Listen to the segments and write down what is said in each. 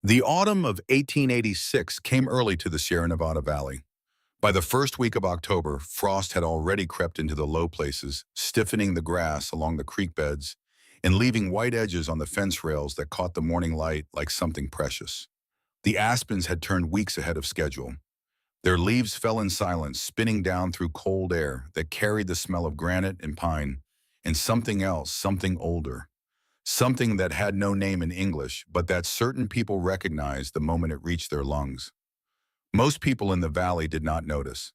The autumn of 1886 came early to the Sierra Nevada Valley. By the first week of October, frost had already crept into the low places, stiffening the grass along the creek beds and leaving white edges on the fence rails that caught the morning light like something precious. The aspens had turned weeks ahead of schedule. Their leaves fell in silence, spinning down through cold air that carried the smell of granite and pine, and something else, something older. Something that had no name in English, but that certain people recognized the moment it reached their lungs. Most people in the valley did not notice.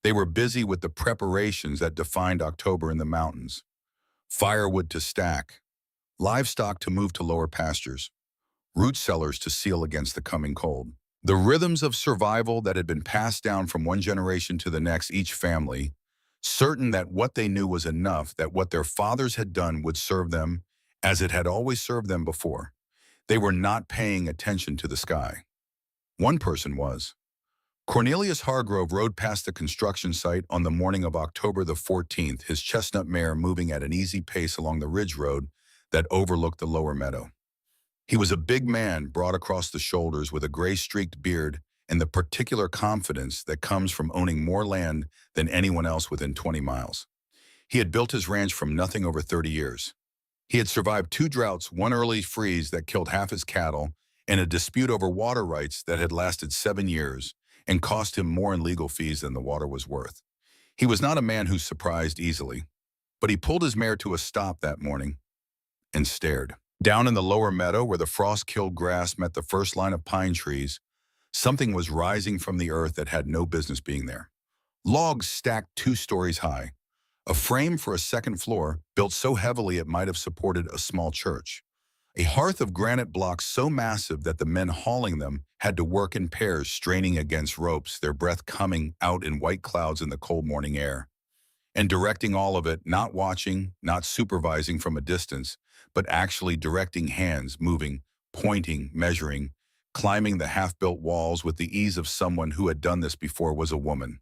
They were busy with the preparations that defined October in the mountains. Firewood to stack, livestock to move to lower pastures, root cellars to seal against the coming cold. The rhythms of survival that had been passed down from one generation to the next, each family, certain that what they knew was enough, that what their fathers had done would serve them as it had always served them before. They were not paying attention to the sky. One person was. Cornelius Hargrove rode past the construction site on the morning of October the 14th, his chestnut mare moving at an easy pace along the ridge road that overlooked the lower meadow. He was a big man, broad across the shoulders, with a gray-streaked beard and the particular confidence that comes from owning more land than anyone else within 20 miles. He had built his ranch from nothing over 30 years. He had survived two droughts, one early freeze that killed half his cattle, and a dispute over water rights that had lasted 7 years and cost him more in legal fees than the water was worth. He was not a man who surprised easily, but he pulled his mare to a stop that morning and stared. Down in the lower meadow, where the frost-killed grass met the first line of pine trees, something was rising from the earth that had no business being there. Logs stacked 2 stories high, a frame for a second floor built so heavily it might have supported a small church. A hearth of granite blocks so massive that the men hauling them had to work in pairs, straining against ropes, their breath coming out in white clouds in the cold morning air. And directing all of it, not watching, not supervising from a distance, but actually directing hands, moving, pointing, measuring, climbing the half-built walls with the ease of someone who had done this before, was a woman.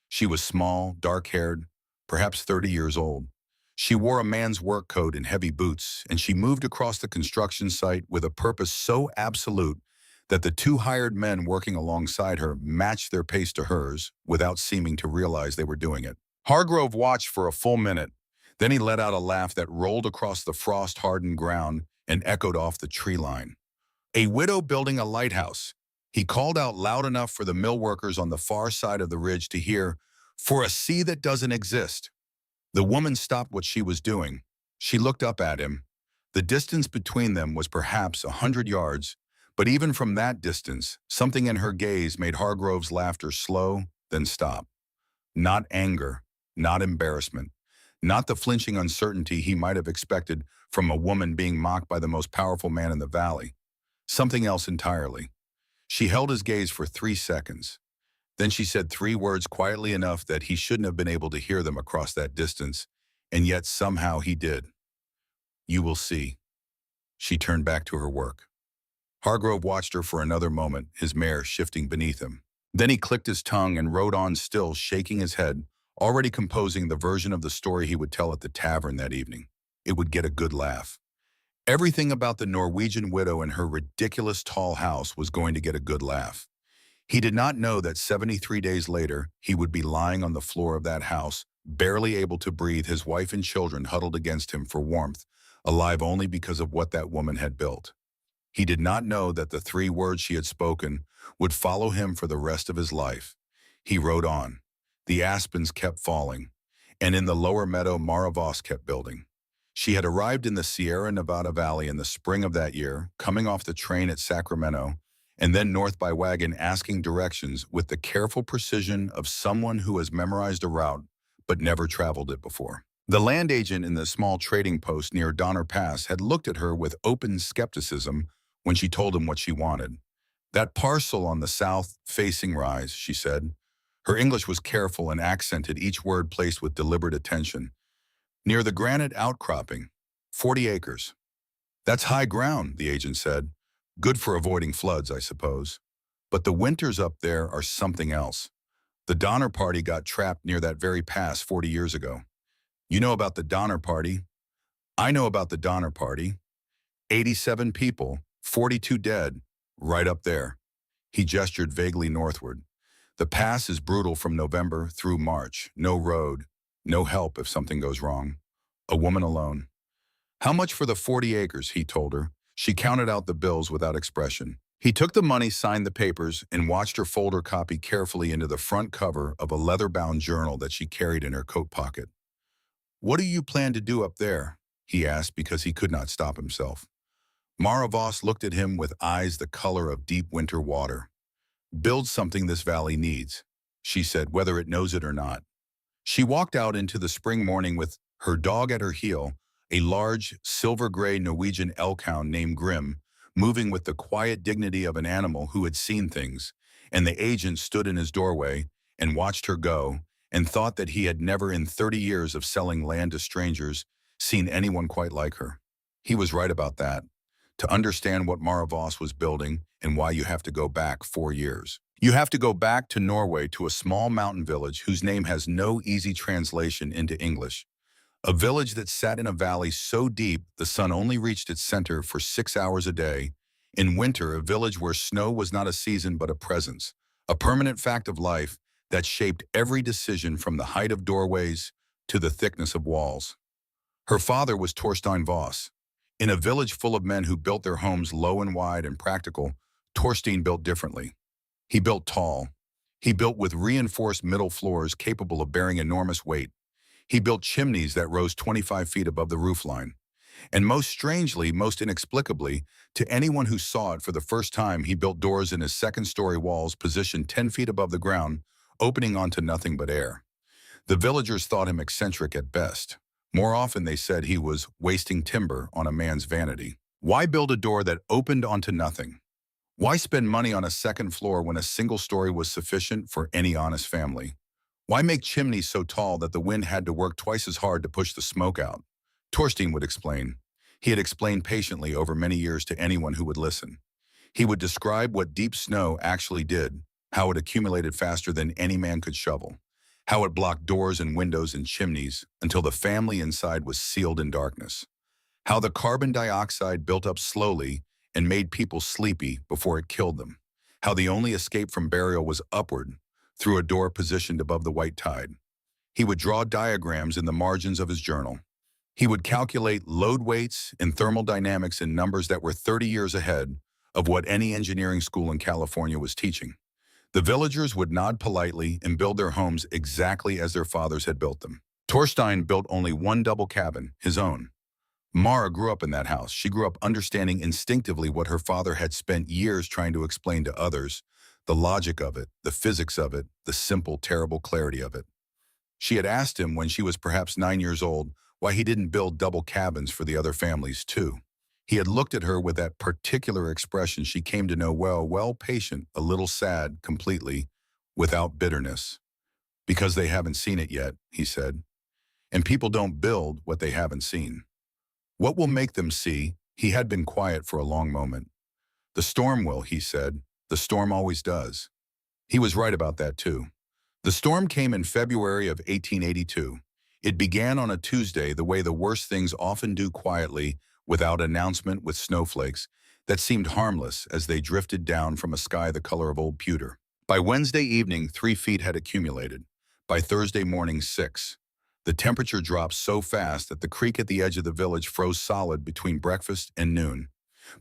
She was small, dark-haired, perhaps 30 years old. She wore a man's work coat and heavy boots, and she moved across the construction site with a purpose so absolute that the 2 hired men working alongside her matched their pace to hers without seeming to realize they were doing it. Hargrove watched for a full minute. Then he let out a laugh that rolled across the frost-hardened ground and echoed off the tree line. A widow building a lighthouse. He called out loud enough for the mill workers on the far side of the ridge to hear, "For a sea that doesn't exist." The woman stopped what she was doing. She looked up at him. The distance between them was perhaps 100 yards, but even from that distance, something in her gaze made Hargrove's laughter slow, then stop. Not anger, not embarrassment, not the flinching uncertainty he might have expected from a woman being mocked by the most powerful man in the valley. Something else entirely. She held his gaze for 3 seconds. Then she said 3 words quietly enough that he shouldn't have been able to hear them across that distance, and yet somehow he did. "You will see." She turned back to her work. Hargrove watched her for another moment, his mare shifting beneath him. Then he clicked his tongue and rode on, still shaking his head, already composing the version of the story he would tell at the tavern that evening. It would get a good laugh. Everything about the Norwegian widow and her ridiculous tall house was going to get a good laugh. He did not know that 73 days later, he would be lying on the floor of that house, barely able to breathe, his wife and children huddled against him for warmth, alive only because of what that woman had built. He did not know that the 3 words she had spoken would follow him for the rest of his life. He rode on. The aspens kept falling, and in the lower meadow, Mara Voss kept building. She had arrived in the Sierra Nevada Valley in the spring of that year, coming off the train at Sacramento, and then north by wagon, asking directions with the careful precision of someone who has memorized a route but never traveled it before. The land agent in the small trading post near Donner Pass had looked at her with open skepticism when she told him what she wanted. "That parcel on the south-facing rise," she said. Her English was careful and accented, each word placed with deliberate attention. "Near the granite outcropping, 40 acres. "That's high ground," the agent said. "Good for avoiding floods, I suppose. But the winters up there are something else. The Donner Party got trapped near that very pass 40 years ago. You know about the Donner Party?" "I know about the Donner Party. 87 people, 42 dead, Right up there. He gestured vaguely northward. The pass is brutal from November through March. No road, no help if something goes wrong. A woman alone. How much for the 40 acres, he told her. She counted out the bills without expression. He took the money, signed the papers, and watched her fold her copy carefully into the front cover of a leather-bound journal that she carried in her coat pocket. "What do you plan to do up there?" he asked because he could not stop himself. Mara Voss looked at him with eyes the color of deep winter water. "Build something this valley needs," she said, whether it knows it or not. She walked out into the spring morning with her dog at her heel, a large, silver-gray Norwegian elkhound named Grim, moving with the quiet dignity of an animal who had seen things, and the agent stood in his doorway and watched her go and thought that he had never in 30 years of selling land to strangers seen anyone quite like her. He was right about that. To understand what Mara Voss was building and why you have to go back 4 years. You have to go back to Norway to a small mountain village whose name has no easy translation into English. A village that sat in a valley so deep the sun only reached its center for 6 hours a day. In winter, a village where snow was not a season but a presence, a permanent fact of life that shaped every decision from the height of doorways to the thickness of walls. Her father was Torstein Voss. In a village full of men who built their homes low and wide and practical, Torstein built differently. He built tall. He built with reinforced middle floors capable of bearing enormous weight. He built chimneys that rose 25 feet above the roofline. And most strangely, most inexplicably, to anyone who saw it for the first time, he built doors in his second-story walls positioned 10 feet above the ground, opening onto nothing but air. The villagers thought him eccentric at best. More often they said he was wasting timber on a man's vanity. Why build a door that opened onto nothing? Why spend money on a second floor when a single story was sufficient for any honest family? Why make chimneys so tall that the wind had to work twice as hard to push the smoke out? Torstein would explain. He had explained patiently over many years to anyone who would listen. He would describe what deep snow actually did, how it accumulated faster than any man could shovel, how it blocked doors and windows and chimneys until the family inside was sealed in darkness, how the carbon dioxide built up slowly and made people sleepy before it killed them, how the only escape from burial was upward, through a door positioned above the white tide. He would draw diagrams in the margins of his journal. He would calculate load weights and thermal dynamics in numbers that were 30 years ahead of what any engineering school in California was teaching. The villagers would nod politely and build their homes exactly as their fathers had built them. Torstein built only one double cabin, his own. Mara grew up in that house. She grew up understanding instinctively what her father had spent years trying to explain to others, the logic of it, the physics of it, the simple, terrible clarity of it. She had asked him when she was perhaps 9 years old why he didn't build double cabins for the other families too. He had looked at her with that particular expression she came to know well patient, a little sad, completely, without bitterness. "Because they haven't seen it yet," he said. "And people don't build what they haven't seen." "What will make them see?" He had been quiet for a long moment. "The storm will," he said. "The storm always does." He was right about that too. The storm came in February of 1882. It began on a Tuesday the way the worst things often do, quietly, without announcement, with snowflakes that seemed harmless as they drifted down from a sky the color of old pewter. By Wednesday evening, 3 feet had accumulated. By Thursday morning, 6. The temperature dropped so fast that the creek at the edge of the village froze solid between breakfast and noon.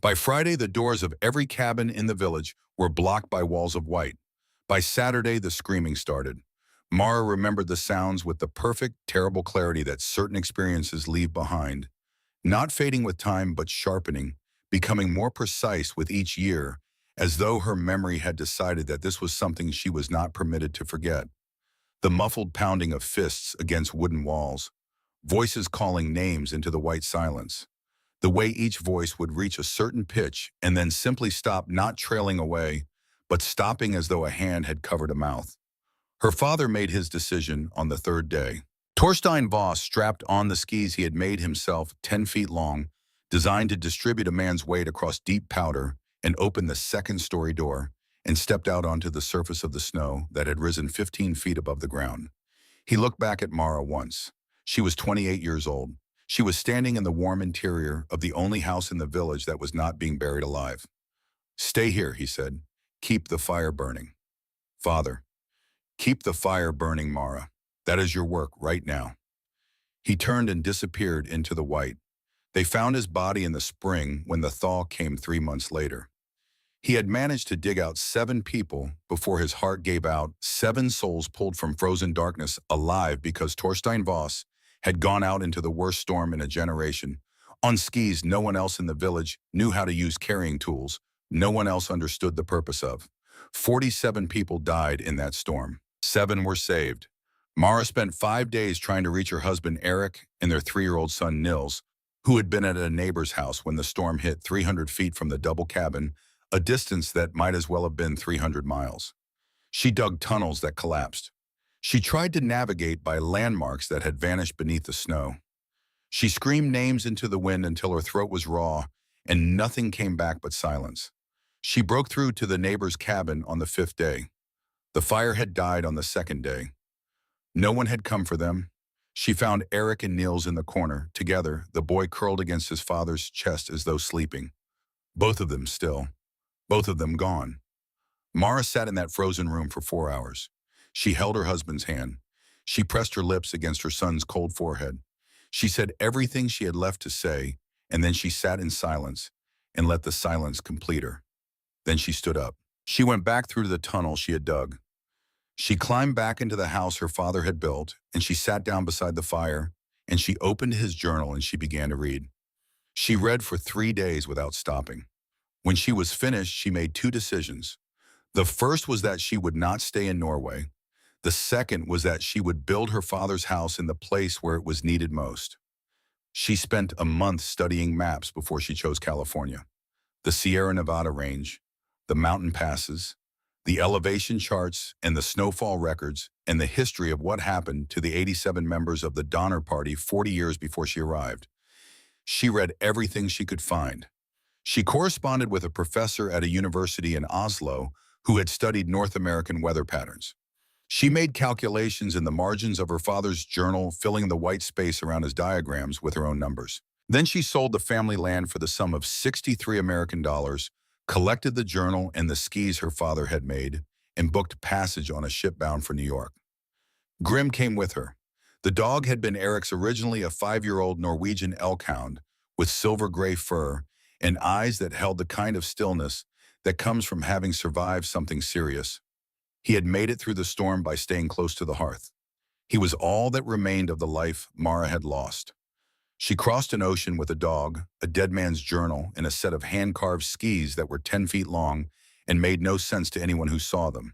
By Friday, the doors of every cabin in the village were blocked by walls of white. By Saturday, the screaming started. Mara remembered the sounds with the perfect, terrible clarity that certain experiences leave behind, not fading with time but sharpening, becoming more precise with each year, as though her memory had decided that this was something she was not permitted to forget. The muffled pounding of fists against wooden walls, voices calling names into the white silence. The way each voice would reach a certain pitch and then simply stop, not trailing away, but stopping as though a hand had covered a mouth. Her father made his decision on the third day. Torstein Voss strapped on the skis he had made himself, 10 feet long, designed to distribute a man's weight across deep powder, and opened the second-story door and stepped out onto the surface of the snow that had risen 15 feet above the ground. He looked back at Mara once. She was 28 years old. She was standing in the warm interior of the only house in the village that was not being buried alive. "Stay here," he said. "Keep the fire burning." "Father, keep the fire burning, Mara. That is your work right now." He turned and disappeared into the white. They found his body in the spring when the thaw came 3 months later. He had managed to dig out 7 people before his heart gave out, 7 souls pulled from frozen darkness alive because Torstein Voss had gone out into the worst storm in a generation. On skis, no one else in the village knew how to use carrying tools. No one else understood the purpose of. 47 people died in that storm. 7 were saved. Mara spent 5 days trying to reach her husband Eric and their 3-year-old son Nils, who had been at a neighbor's house when the storm hit 300 feet from the double cabin, a distance that might as well have been 300 miles. She dug tunnels that collapsed. She tried to navigate by landmarks that had vanished beneath the snow. She screamed names into the wind until her throat was raw, and nothing came back but silence. She broke through to the neighbor's cabin on the 5th day. The fire had died on the 2nd day. No one had come for them. She found Eric and Niels in the corner, together, the boy curled against his father's chest as though sleeping. Both of them still. Both of them gone. Mara sat in that frozen room for 4 hours. She held her husband's hand. She pressed her lips against her son's cold forehead. She said everything she had left to say, and then she sat in silence and let the silence complete her. Then she stood up. She went back through the tunnel she had dug. She climbed back into the house her father had built, and she sat down beside the fire, and she opened his journal and she began to read. She read for 3 days without stopping. When she was finished, she made 2 decisions. The first was that she would not stay in Norway. The second was that she would build her father's house in the place where it was needed most. She spent a month studying maps before she chose California. The Sierra Nevada range, the mountain passes, the elevation charts and the snowfall records, and the history of what happened to the 87 members of the Donner Party 40 years before she arrived. She read everything she could find. She corresponded with a professor at a university in Oslo who had studied North American weather patterns. She made calculations in the margins of her father's journal, filling the white space around his diagrams with her own numbers. Then she sold the family land for the sum of 63 American dollars, collected the journal and the skis her father had made, and booked passage on a ship bound for New York. Grim came with her. The dog had been Eric's, originally a 5-year-old Norwegian elk hound with silver-gray fur and eyes that held the kind of stillness that comes from having survived something serious. He had made it through the storm by staying close to the hearth. He was all that remained of the life Mara had lost. She crossed an ocean with a dog, a dead man's journal, and a set of hand-carved skis that were 10 feet long and made no sense to anyone who saw them.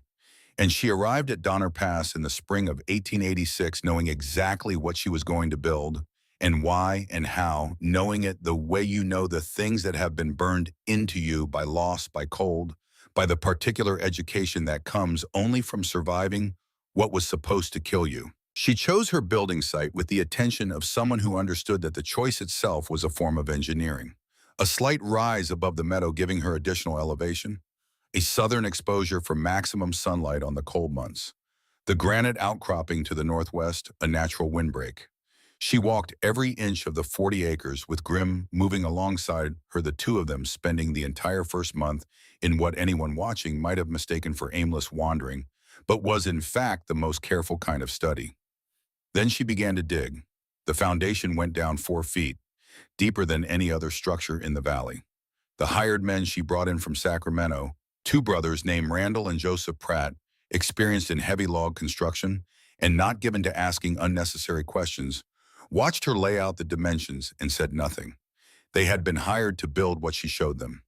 And she arrived at Donner Pass in the spring of 1886 knowing exactly what she was going to build, and why and how, knowing it the way you know the things that have been burned into you by loss, by cold, by the particular education that comes only from surviving what was supposed to kill you. She chose her building site with the attention of someone who understood that the choice itself was a form of engineering. A slight rise above the meadow giving her additional elevation, a southern exposure for maximum sunlight on the cold months, the granite outcropping to the northwest, a natural windbreak. She walked every inch of the 40 acres with Grim moving alongside her, the two of them spending the entire first month in what anyone watching might have mistaken for aimless wandering, but was in fact the most careful kind of study. Then she began to dig. The foundation went down 4 feet, deeper than any other structure in the valley. The hired men she brought in from Sacramento, 2 brothers named Randall and Joseph Pratt, experienced in heavy log construction and not given to asking unnecessary questions, watched her lay out the dimensions and said nothing. They had been hired to build what she showed them.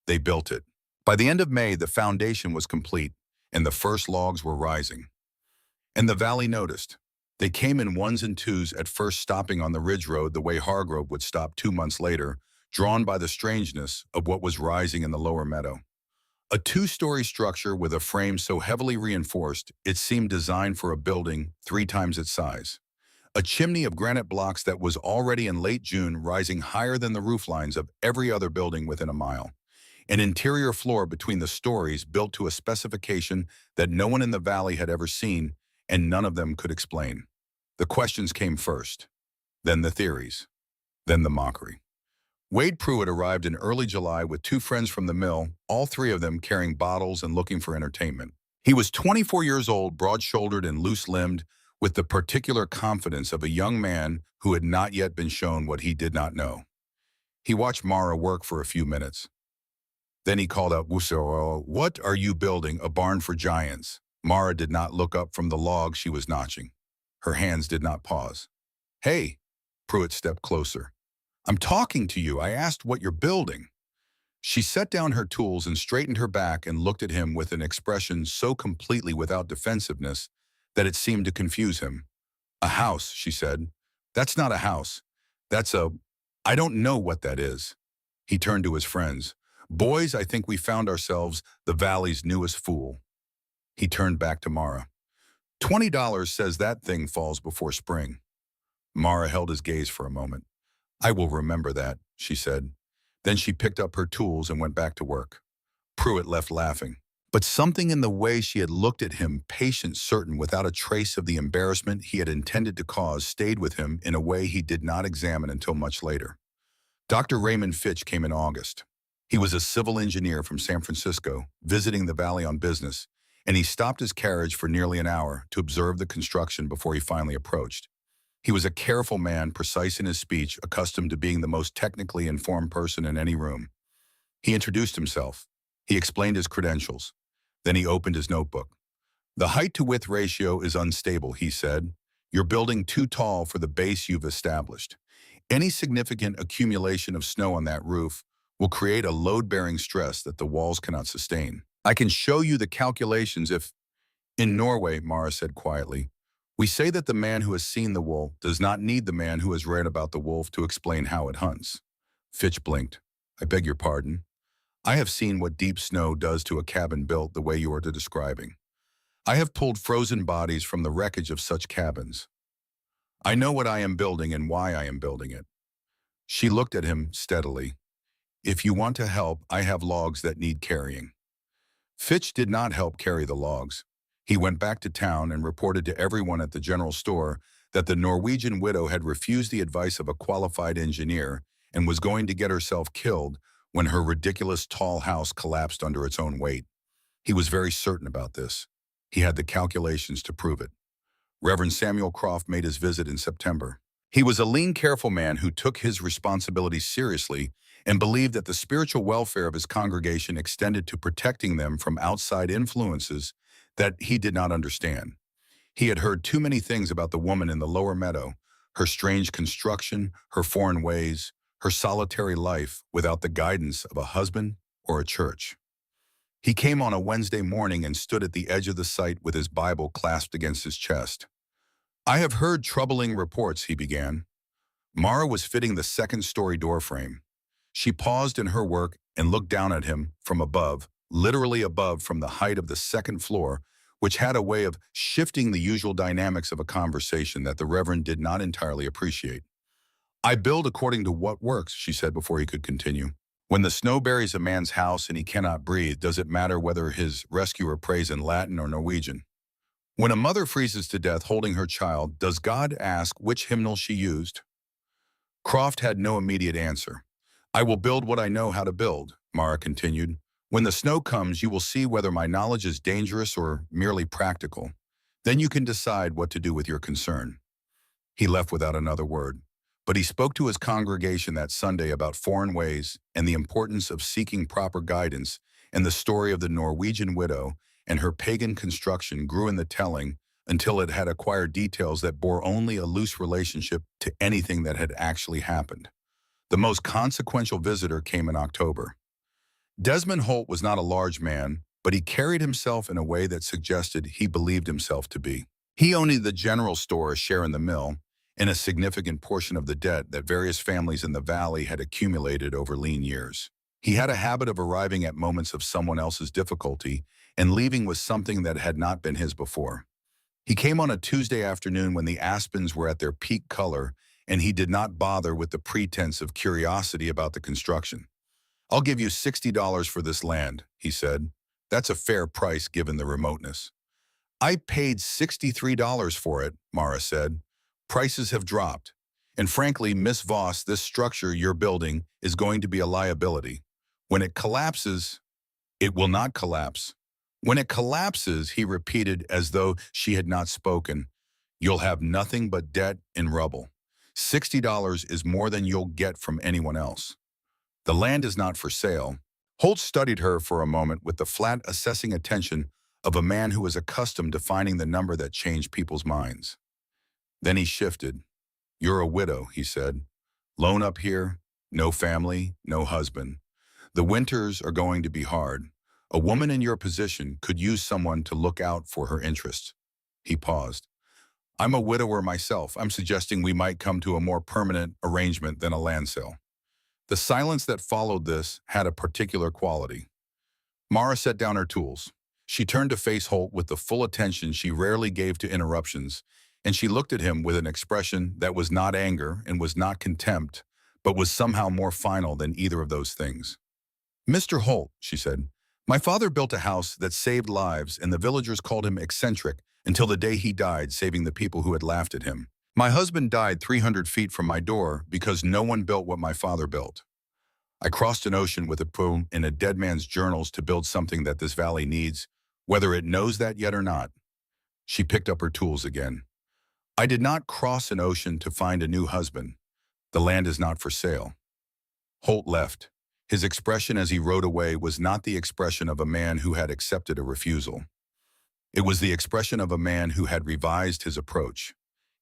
They built it. By the end of May, the foundation was complete, and the first logs were rising. And the valley noticed. They came in 1s and 2s, at first stopping on the ridge road the way Hargrove would stop 2 months later, drawn by the strangeness of what was rising in the lower meadow. A 2-story structure with a frame so heavily reinforced it seemed designed for a building 3 times its size. A chimney of granite blocks that was already in late June rising higher than the roof lines of every other building within a mile. An interior floor between the stories built to a specification that no one in the valley had ever seen and none of them could explain. The questions came first, then the theories, then the mockery. Wade Pruitt arrived in early July with two friends from the mill, all three of them carrying bottles and looking for entertainment. He was 24 years old, broad-shouldered and loose-limbed, with the particular confidence of a young man who had not yet been shown what he did not know. He watched Mara work for a few minutes. Then he called out, "Wusso, what are you building? A barn for giants?" Mara did not look up from the log she was notching. Her hands did not pause. "Hey," Pruitt stepped closer. "I'm talking to you. I asked what you're building." She set down her tools and straightened her back and looked at him with an expression so completely without defensiveness that it seemed to confuse him. "A house," she said. "That's not a house. That's a... I don't know what that is." He turned to his friends. "Boys, I think we found ourselves the valley's newest fool." He turned back to Mara. "$20 says that thing falls before spring." Mara held his gaze for a moment. "I will remember that," she said. Then she picked up her tools and went back to work. Pruitt left laughing. But something in the way she had looked at him, patient, certain, without a trace of the embarrassment he had intended to cause, stayed with him in a way he did not examine until much later. Dr. Raymond Fitch came in August. He was a civil engineer from San Francisco, visiting the valley on business, and he stopped his carriage for nearly an hour to observe the construction before he finally approached. He was a careful man, precise in his speech, accustomed to being the most technically informed person in any room. He introduced himself. He explained his credentials. Then he opened his notebook. "The height-to-width ratio is unstable," he said. "You're building too tall for the base you've established. Any significant accumulation of snow on that roof will create a load-bearing stress that the walls cannot sustain. I can show you the calculations if..." "In Norway," Mara said quietly, "we say that the man who has seen the wolf does not need the man who has read about the wolf to explain how it hunts." Fitch blinked. "I beg your pardon?" "I have seen what deep snow does to a cabin built the way you are describing. I have pulled frozen bodies from the wreckage of such cabins. I know what I am building and why I am building it." She looked at him steadily. "If you want to help, I have logs that need carrying." Fitch did not help carry the logs. He went back to town and reported to everyone at the general store that the Norwegian widow had refused the advice of a qualified engineer and was going to get herself killed when her ridiculous tall house collapsed under its own weight. He was very certain about this. He had the calculations to prove it. Reverend Samuel Croft made his visit in September. He was a lean, careful man who took his responsibilities seriously and believed that the spiritual welfare of his congregation extended to protecting them from outside influences that he did not understand. He had heard too many things about the woman in the lower meadow, her strange construction, her foreign ways, her solitary life without the guidance of a husband or a church. He came on a Wednesday morning and stood at the edge of the site with his Bible clasped against his chest. "I have heard troubling reports," he began. Mara was fitting the second-story doorframe. She paused in her work and looked down at him from above, literally above from the height of the second floor, which had a way of shifting the usual dynamics of a conversation that the Reverend did not entirely appreciate. "I build according to what works," she said before he could continue. "When the snow buries a man's house and he cannot breathe, does it matter whether his rescuer prays in Latin or Norwegian? When a mother freezes to death holding her child, does God ask which hymnal she used?" Croft had no immediate answer. "I will build what I know how to build," Mara continued. "When the snow comes, you will see whether my knowledge is dangerous or merely practical. Then you can decide what to do with your concern." He left without another word, but he spoke to his congregation that Sunday about foreign ways and the importance of seeking proper guidance, and the story of the Norwegian widow and her pagan construction grew in the telling until it had acquired details that bore only a loose relationship to anything that had actually happened. The most consequential visitor came in October. Desmond Holt was not a large man, but he carried himself in a way that suggested he believed himself to be. He owned the general store, a share in the mill, and a significant portion of the debt that various families in the valley had accumulated over lean years. He had a habit of arriving at moments of someone else's difficulty and leaving with something that had not been his before. He came on a Tuesday afternoon when the aspens were at their peak color, and he did not bother with the pretense of curiosity about the construction. "I'll give you $60 for this land," he said. "That's a fair price given the remoteness." "I paid $63 for it," Mara said. "Prices have dropped. And frankly, Miss Voss, this structure you're building is going to be a liability. When it collapses, it will not collapse. When it collapses, he repeated as though she had not spoken, you'll have nothing but debt and rubble. $60 is more than you'll get from anyone else. The land is not for sale. Holt studied her for a moment with the flat, assessing attention of a man who was accustomed to finding the number that changed people's minds. Then he shifted. You're a widow, he said. Lone up here, no family, no husband. The winters are going to be hard. A woman in your position could use someone to look out for her interests. He paused. I'm a widower myself. I'm suggesting we might come to a more permanent arrangement than a land sale. The silence that followed this had a particular quality. Mara set down her tools. She turned to face Holt with the full attention she rarely gave to interruptions, and she looked at him with an expression that was not anger and was not contempt, but was somehow more final than either of those things. Mr. Holt, she said, my father built a house that saved lives, and the villagers called him eccentric until the day he died, saving the people who had laughed at him. My husband died 300 feet from my door because no one built what my father built. I crossed an ocean with a poem in a dead man's journals to build something that this valley needs, whether it knows that yet or not. She picked up her tools again. I did not cross an ocean to find a new husband. The land is not for sale. Holt left. His expression as he rode away was not the expression of a man who had accepted a refusal. It was the expression of a man who had revised his approach.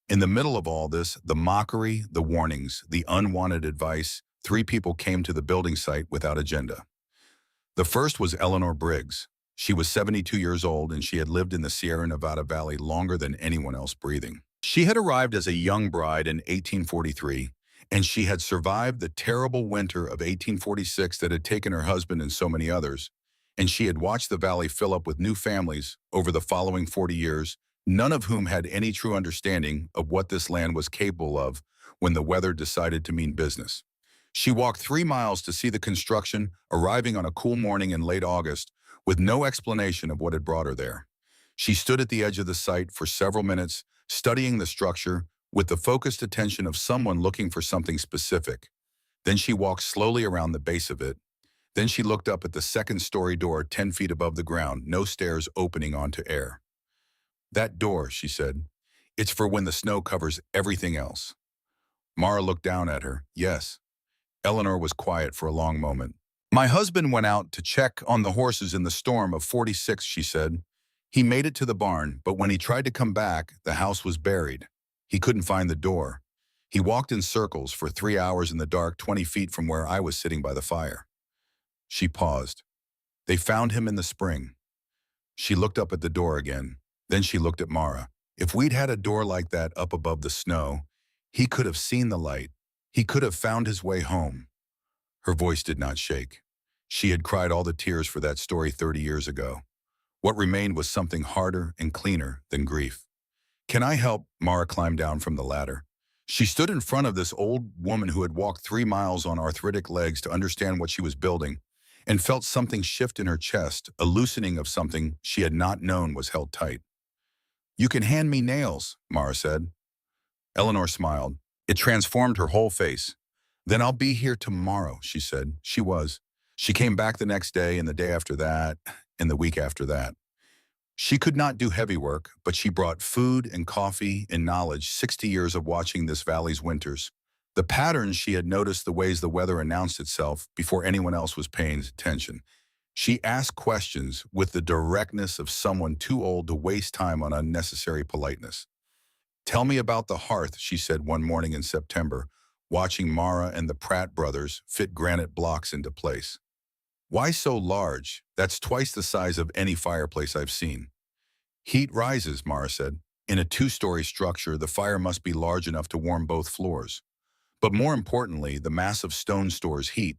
In the middle of all this, the mockery, the warnings, the unwanted advice, three people came to the building site without agenda. The first was Eleanor Briggs. She was 72 years old and she had lived in the Sierra Nevada Valley longer than anyone else breathing. She had arrived as a young bride in 1843, and she had survived the terrible winter of 1846 that had taken her husband and so many others, and she had watched the valley fill up with new families over the following 40 years, none of whom had any true understanding of what this land was capable of when the weather decided to mean business. She walked 3 miles to see the construction, arriving on a cool morning in late August, with no explanation of what had brought her there. She stood at the edge of the site for several minutes, studying the structure with the focused attention of someone looking for something specific. Then she walked slowly around the base of it. Then she looked up at the second-story door 10 feet above the ground, no stairs opening onto air. That door, she said, it's for when the snow covers everything else. Mara looked down at her. Yes. Eleanor was quiet for a long moment. My husband went out to check on the horses in the storm of 46, she said. He made it to the barn, but when he tried to come back, the house was buried. He couldn't find the door. He walked in circles for 3 hours in the dark 20 feet from where I was sitting by the fire. She paused. They found him in the spring. She looked up at the door again. Then she looked at Mara. If we'd had a door like that up above the snow, he could have seen the light. He could have found his way home. Her voice did not shake. She had cried all the tears for that story 30 years ago. What remained was something harder and cleaner than grief. Can I help? Mara climbed down from the ladder. She stood in front of this old woman who had walked 3 miles on arthritic legs to understand what she was building, and felt something shift in her chest, a loosening of something she had not known was held tight. You can hand me nails, Mara said. Eleanor smiled. It transformed her whole face. Then I'll be here tomorrow, she said. She was. She came back the next day and the day after that and the week after that. She could not do heavy work, but she brought food and coffee and knowledge, 60 years of watching this valley's winters. The patterns she had noticed, the ways the weather announced itself before anyone else was paying attention. She asked questions with the directness of someone too old to waste time on unnecessary politeness. Tell me about the hearth, she said one morning in September, watching Mara and the Pratt brothers fit granite blocks into place. Why so large? That's twice the size of any fireplace I've seen. Heat rises, Mara said. In a 2-story structure, the fire must be large enough to warm both floors. But more importantly, the massive stone stores heat.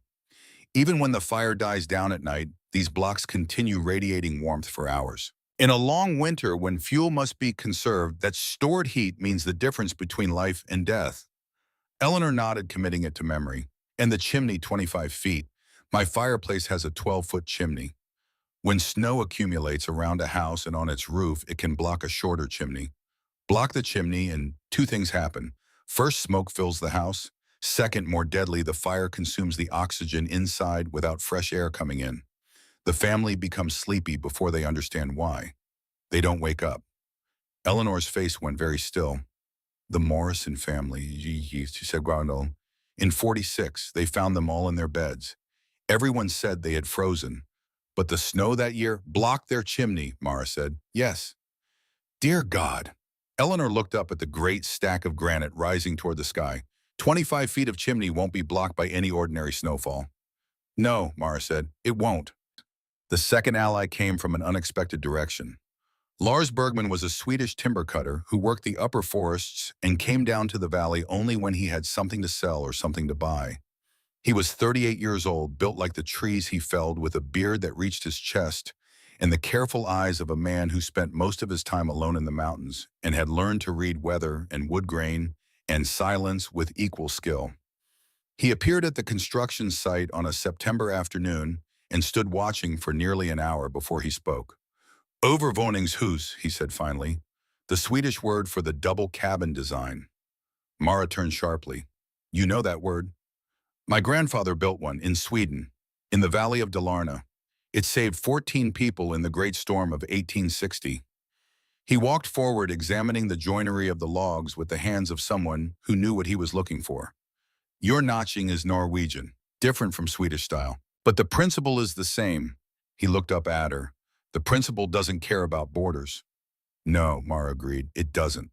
Even when the fire dies down at night, these blocks continue radiating warmth for hours. In a long winter, when fuel must be conserved, that stored heat means the difference between life and death. Eleanor nodded, committing it to memory. And the chimney, 25 feet. My fireplace has a 12-foot chimney. When snow accumulates around a house and on its roof, it can block a shorter chimney. Block the chimney and 2 things happen. First, smoke fills the house. Second, more deadly, the fire consumes the oxygen inside without fresh air coming in. The family becomes sleepy before they understand why. They don't wake up. Eleanor's face went very still. The Morrison family, she said, Grundle. In 46, they found them all in their beds. Everyone said they had frozen. But the snow that year blocked their chimney, Mara said. Yes. Dear God. Eleanor looked up at the great stack of granite rising toward the sky. 25 feet of chimney won't be blocked by any ordinary snowfall. No, Mara said, it won't. The second ally came from an unexpected direction. Lars Bergman was a Swedish timber cutter who worked the upper forests and came down to the valley only when he had something to sell or something to buy. He was 38 years old, built like the trees he felled, with a beard that reached his chest and the careful eyes of a man who spent most of his time alone in the mountains and had learned to read weather and wood grain and silence with equal skill. He appeared at the construction site on a September afternoon and stood watching for nearly an hour before he spoke. Overvåningshus, he said finally, the Swedish word for the double cabin design. Mara turned sharply. You know that word? My grandfather built one in Sweden, in the valley of Dalarna. It saved 14 people in the Great Storm of 1860. He walked forward, examining the joinery of the logs with the hands of someone who knew what he was looking for. Your notching is Norwegian, different from Swedish style, but the principle is the same. He looked up at her. The principle doesn't care about borders. No, Mara agreed, it doesn't.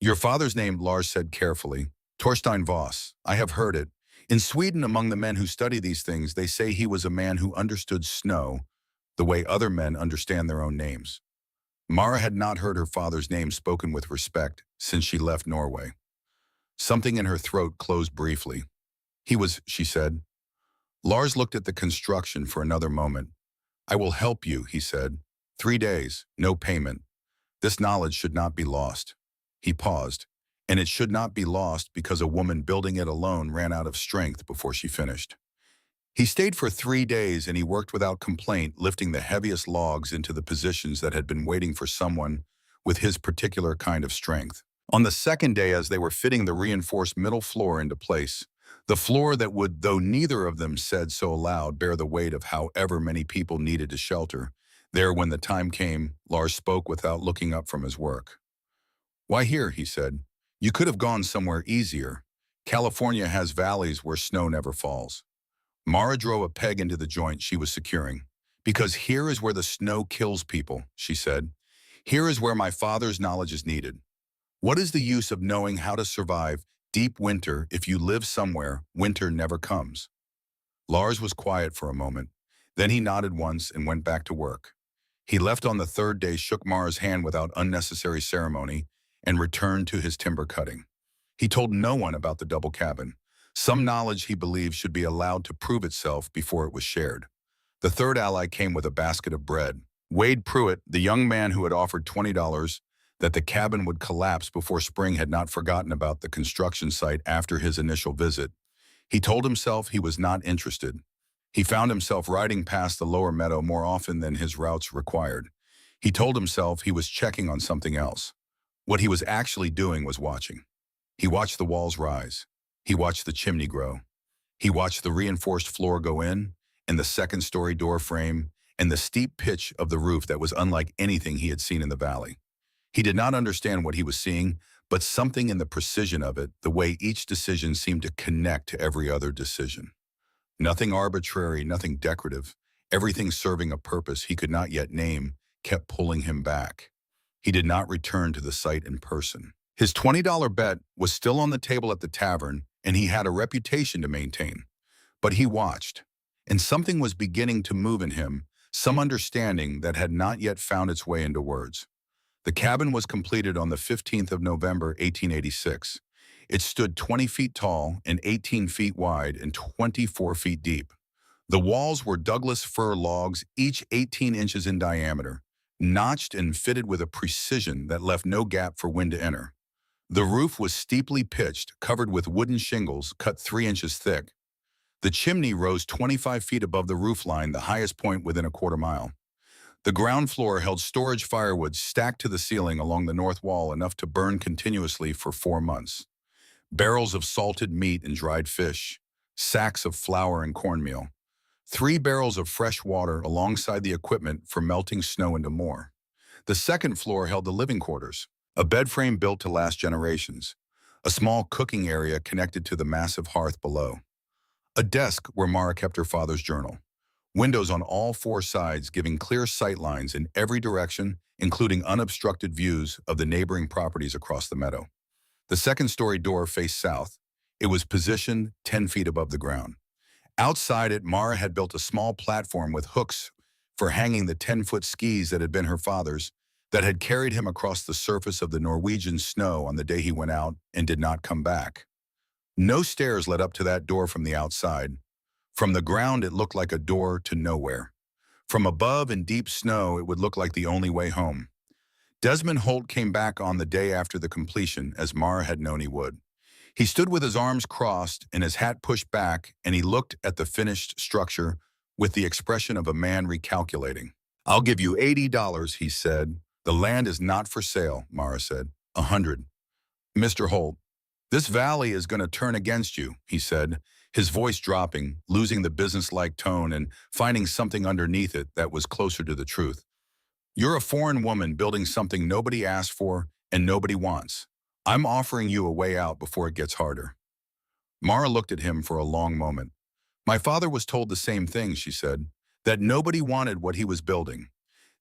Your father's name, Lars said carefully. Torstein Voss. I have heard it. In Sweden, among the men who study these things, they say he was a man who understood snow the way other men understand their own names. Mara had not heard her father's name spoken with respect since she left Norway. Something in her throat closed briefly. He was, she said. Lars looked at the construction for another moment. I will help you, he said. 3 days, no payment. This knowledge should not be lost. He paused. And it should not be lost because a woman building it alone ran out of strength before she finished. He stayed for 3 days and he worked without complaint, lifting the heaviest logs into the positions that had been waiting for someone with his particular kind of strength. On the second day, as they were fitting the reinforced middle floor into place, the floor that would, though neither of them said so aloud, bear the weight of however many people needed to shelter, there, when the time came, Lars spoke without looking up from his work. Why here, he said. You could have gone somewhere easier. California has valleys where snow never falls. Mara drove a peg into the joint she was securing. Because here is where the snow kills people, she said. Here is where my father's knowledge is needed. What is the use of knowing how to survive deep winter if you live somewhere winter never comes? Lars was quiet for a moment. Then he nodded once and went back to work. He left on the third day, shook Mara's hand without unnecessary ceremony, and returned to his timber cutting. He told no one about the double cabin. Some knowledge he believed should be allowed to prove itself before it was shared. The third ally came with a basket of bread. Wade Pruitt, the young man who had offered $20 that the cabin would collapse before spring, had not forgotten about the construction site after his initial visit. He told himself he was not interested. He found himself riding past the lower meadow more often than his routes required. He told himself he was checking on something else. What he was actually doing was watching. He watched the walls rise. He watched the chimney grow. He watched the reinforced floor go in, and the second-story door frame, and the steep pitch of the roof that was unlike anything he had seen in the valley. He did not understand what he was seeing, but something in the precision of it, the way each decision seemed to connect to every other decision. Nothing arbitrary, nothing decorative, everything serving a purpose he could not yet name, kept pulling him back. He did not return to the site in person. His $20 bet was still on the table at the tavern, and he had a reputation to maintain. But he watched, and something was beginning to move in him, some understanding that had not yet found its way into words. The cabin was completed on the 15th of November, 1886. It stood 20 feet tall and 18 feet wide and 24 feet deep. The walls were Douglas fir logs, each 18 inches in diameter, notched and fitted with a precision that left no gap for wind to enter. The roof was steeply pitched, covered with wooden shingles cut 3 inches thick. The chimney rose 25 feet above the roof line, the highest point within a quarter mile. The ground floor held storage firewood stacked to the ceiling along the north wall, enough to burn continuously for 4 months. barrels of salted meat and dried fish, sacks of flour and cornmeal, 3 barrels of fresh water alongside the equipment for melting snow into more. The second floor held the living quarters, a bed frame built to last generations, a small cooking area connected to the massive hearth below, a desk where Mara kept her father's journal, windows on all 4 sides giving clear sight lines in every direction, including unobstructed views of the neighboring properties across the meadow. The second-story door faced south. It was positioned 10 feet above the ground. Outside it, Mara had built a small platform with hooks for hanging the 10-foot skis that had been her father's, that had carried him across the surface of the Norwegian snow on the day he went out and did not come back. No stairs led up to that door from the outside. From the ground, it looked like a door to nowhere. From above in deep snow, it would look like the only way home. Desmond Holt came back on the day after the completion, as Mara had known he would. He stood with his arms crossed and his hat pushed back, and he looked at the finished structure with the expression of a man recalculating. "I'll give you $80, he said. "The land is not for sale," Mara said. "100. "Mr. Holt, this valley is going to turn against you," he said, his voice dropping, losing the businesslike tone and finding something underneath it that was closer to the truth. "You're a foreign woman building something nobody asked for and nobody wants. I'm offering you a way out before it gets harder." Mara looked at him for a long moment. "My father was told the same thing," she said, "that nobody wanted what he was building,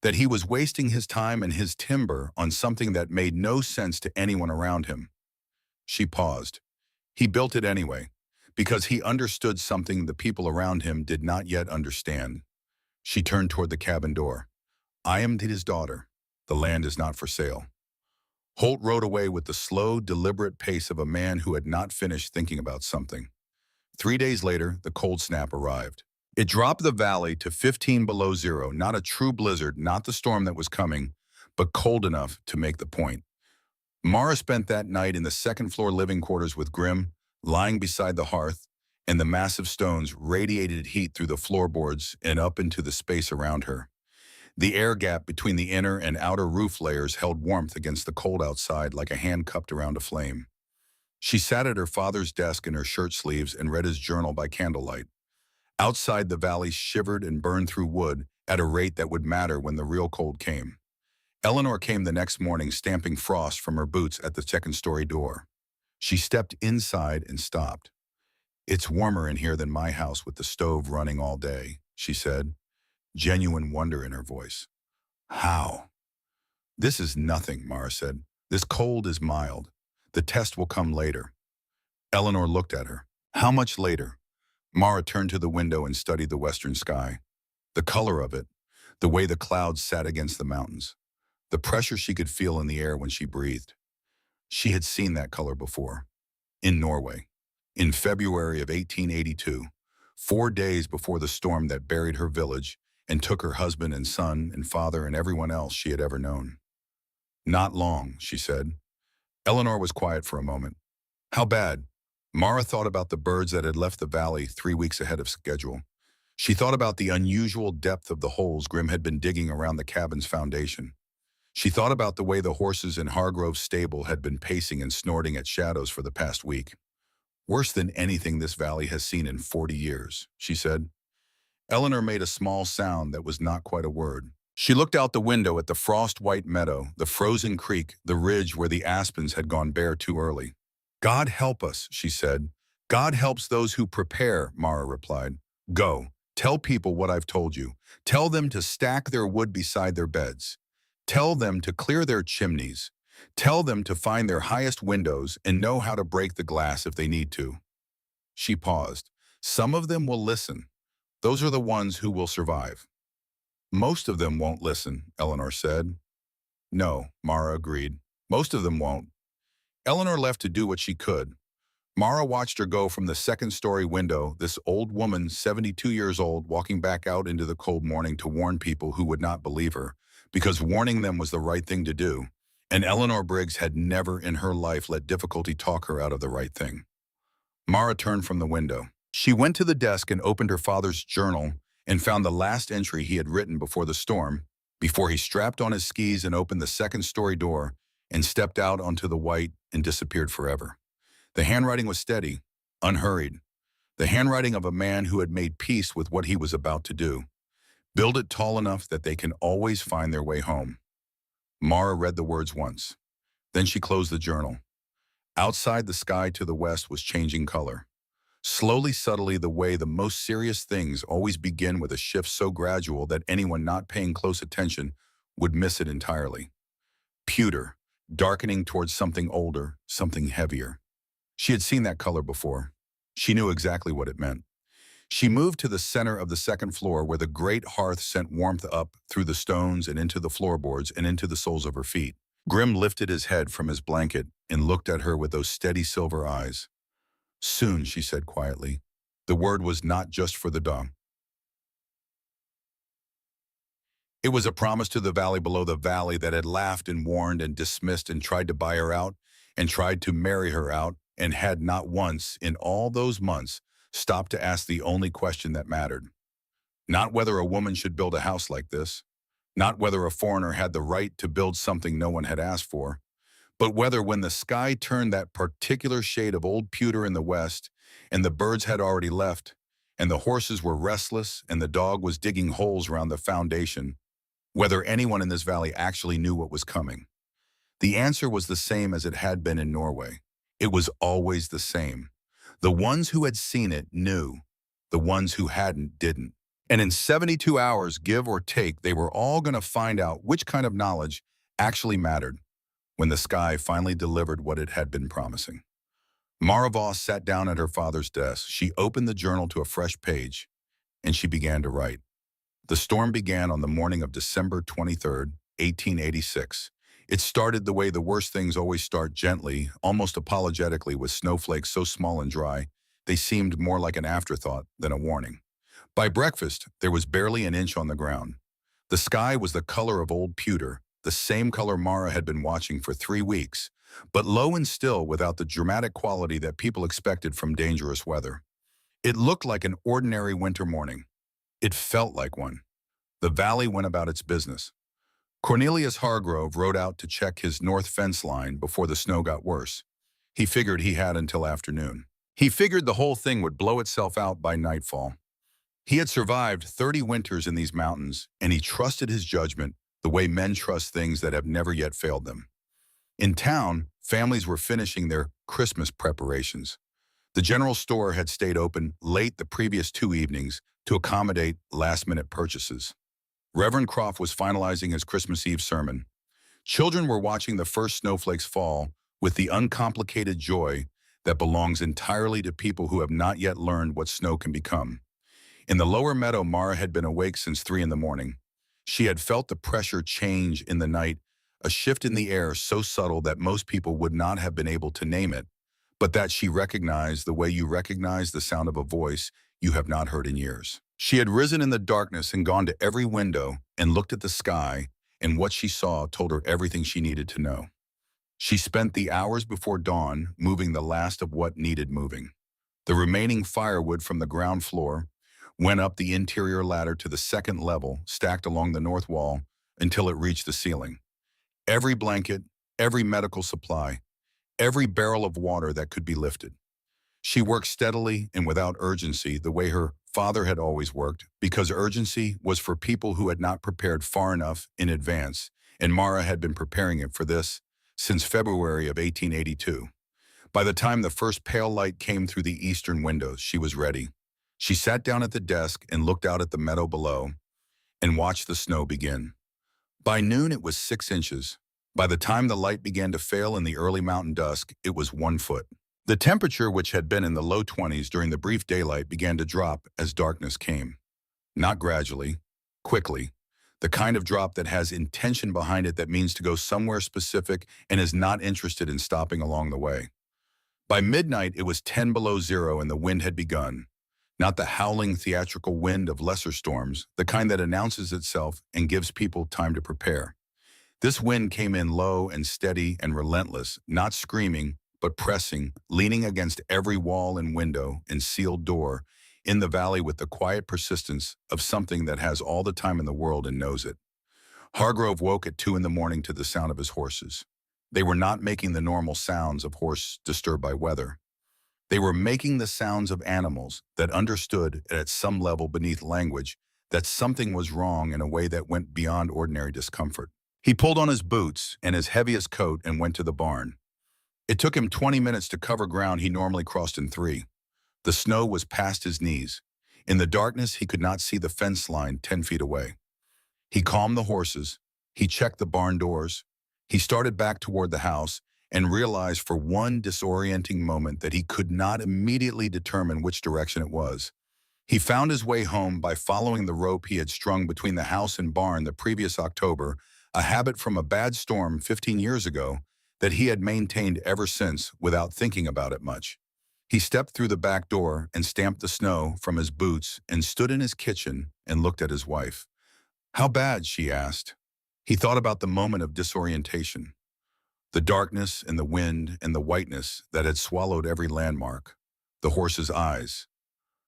that he was wasting his time and his timber on something that made no sense to anyone around him." She paused. "He built it anyway, because he understood something the people around him did not yet understand." She turned toward the cabin door. "I am his daughter. The land is not for sale." Holt rode away with the slow, deliberate pace of a man who had not finished thinking about something. 3 days later, the cold snap arrived. It dropped the valley to 15 below zero, not a true blizzard, not the storm that was coming, but cold enough to make the point. Mara spent that night in the second-floor living quarters with Grim, lying beside the hearth, and the massive stones radiated heat through the floorboards and up into the space around her. The air gap between the inner and outer roof layers held warmth against the cold outside like a hand cupped around a flame. She sat at her father's desk in her shirt sleeves and read his journal by candlelight. Outside, the valley shivered and burned through wood at a rate that would matter when the real cold came. Eleanor came the next morning, stamping frost from her boots at the second-story door. She stepped inside and stopped. "It's warmer in here than my house with the stove running all day," she said, genuine wonder in her voice. "How?" "This is nothing," Mara said. "This cold is mild. The test will come later." Eleanor looked at her. "How much later?" Mara turned to the window and studied the western sky. The color of it, the way the clouds sat against the mountains, the pressure she could feel in the air when she breathed. She had seen that color before. In Norway. In February of 1882, 4 days before the storm that buried her village and took her husband and son and father and everyone else she had ever known. "Not long," she said. Eleanor was quiet for a moment. "How bad?" Mara thought about the birds that had left the valley 3 weeks ahead of schedule. She thought about the unusual depth of the holes Grim had been digging around the cabin's foundation. She thought about the way the horses in Hargrove's stable had been pacing and snorting at shadows for the past week. "Worse than anything this valley has seen in 40 years, she said. Eleanor made a small sound that was not quite a word. She looked out the window at the frost-white meadow, the frozen creek, the ridge where the aspens had gone bare too early. "God help us," she said. "God helps those who prepare," Mara replied. "Go, tell people what I've told you. Tell them to stack their wood beside their beds. Tell them to clear their chimneys. Tell them to find their highest windows and know how to break the glass if they need to." She paused. "Some of them will listen. Those are the ones who will survive." "Most of them won't listen," Eleanor said. "No," Mara agreed. "Most of them won't." Eleanor left to do what she could. Mara watched her go from the second-story window, this old woman, 72 years old, walking back out into the cold morning to warn people who would not believe her, because warning them was the right thing to do. And Eleanor Briggs had never in her life let difficulty talk her out of the right thing. Mara turned from the window. She went to the desk and opened her father's journal and found the last entry he had written before the storm, before he strapped on his skis and opened the second-story door and stepped out onto the white and disappeared forever. The handwriting was steady, unhurried. The handwriting of a man who had made peace with what he was about to do. Build it tall enough that they can always find their way home. Mara read the words once. Then she closed the journal. Outside, the sky to the west was changing color. Slowly, subtly, the way the most serious things always begin, with a shift so gradual that anyone not paying close attention would miss it entirely. Pewter, darkening towards something older, something heavier. She had seen that color before. She knew exactly what it meant. She moved to the center of the second floor, where the great hearth sent warmth up through the stones and into the floorboards and into the soles of her feet. Grim lifted his head from his blanket and looked at her with those steady silver eyes. Soon, she said quietly. The word was not just for the dog. It was a promise to the valley below the valley that had laughed and warned and dismissed and tried to buy her out and tried to marry her out, and had not once in all those months stopped to ask the only question that mattered. Not whether a woman should build a house like this, not whether a foreigner had the right to build something no one had asked for, but whether, when the sky turned that particular shade of old pewter in the west, and the birds had already left, and the horses were restless, and the dog was digging holes around the foundation, whether anyone in this valley actually knew what was coming. The answer was the same as it had been in Norway. It was always the same. The ones who had seen it knew. The ones who hadn't didn't. And in 72 hours, give or take, they were all going to find out which kind of knowledge actually mattered when the sky finally delivered what it had been promising. Mara Voss sat down at her father's desk. She opened the journal to a fresh page, and she began to write. The storm began on the morning of December 23rd, 1886. It started the way the worst things always start, gently, almost apologetically, with snowflakes so small and dry, they seemed more like an afterthought than a warning. By breakfast, there was barely an inch on the ground. The sky was the color of old pewter, the same color Mara had been watching for 3 weeks, but low and still, without the dramatic quality that people expected from dangerous weather. It looked like an ordinary winter morning. It felt like one. The valley went about its business. Cornelius Hargrove rode out to check his north fence line before the snow got worse. He figured he had until afternoon. He figured the whole thing would blow itself out by nightfall. He had survived 30 winters in these mountains, and he trusted his judgment the way men trust things that have never yet failed them. In town, families were finishing their Christmas preparations. The general store had stayed open late the previous 2 evenings to accommodate last-minute purchases. Reverend Croft was finalizing his Christmas Eve sermon. Children were watching the first snowflakes fall with the uncomplicated joy that belongs entirely to people who have not yet learned what snow can become. In the lower meadow, Mara had been awake since 3 in the morning. She had felt the pressure change in the night, a shift in the air so subtle that most people would not have been able to name it, but that she recognized the way you recognize the sound of a voice you have not heard in years. She had risen in the darkness and gone to every window and looked at the sky, and what she saw told her everything she needed to know. She spent the hours before dawn moving the last of what needed moving. The remaining firewood from the ground floor went up the interior ladder to the second level, stacked along the north wall, until it reached the ceiling. Every blanket, every medical supply, every barrel of water that could be lifted. She worked steadily and without urgency, the way her father had always worked, because urgency was for people who had not prepared far enough in advance, and Mara had been preparing it for this since February of 1882. By the time the first pale light came through the eastern windows, she was ready. She sat down at the desk and looked out at the meadow below and watched the snow begin. By noon, it was 6 inches. By the time the light began to fail in the early mountain dusk, it was 1 foot. The temperature, which had been in the low 20s during the brief daylight, began to drop as darkness came. Not gradually, quickly. The kind of drop that has intention behind it, that means to go somewhere specific and is not interested in stopping along the way. By midnight, it was 10 below zero and the wind had begun. Not the howling theatrical wind of lesser storms, the kind that announces itself and gives people time to prepare. This wind came in low and steady and relentless, not screaming, but pressing, leaning against every wall and window and sealed door in the valley with the quiet persistence of something that has all the time in the world and knows it. Hargrove woke at 2 in the morning to the sound of his horses. They were not making the normal sounds of horse disturbed by weather. They were making the sounds of animals that understood at some level beneath language that something was wrong in a way that went beyond ordinary discomfort. He pulled on his boots and his heaviest coat and went to the barn. It took him 20 minutes to cover ground he normally crossed in 3. The snow was past his knees. In the darkness, he could not see the fence line 10 feet away. He calmed the horses. He checked the barn doors. He started back toward the house and realized for one disorienting moment that he could not immediately determine which direction it was. He found his way home by following the rope he had strung between the house and barn the previous October, a habit from a bad storm 15 years ago that he had maintained ever since without thinking about it much. He stepped through the back door and stamped the snow from his boots and stood in his kitchen and looked at his wife. "How bad?" she asked. He thought about the moment of disorientation, the darkness and the wind and the whiteness that had swallowed every landmark, the horse's eyes.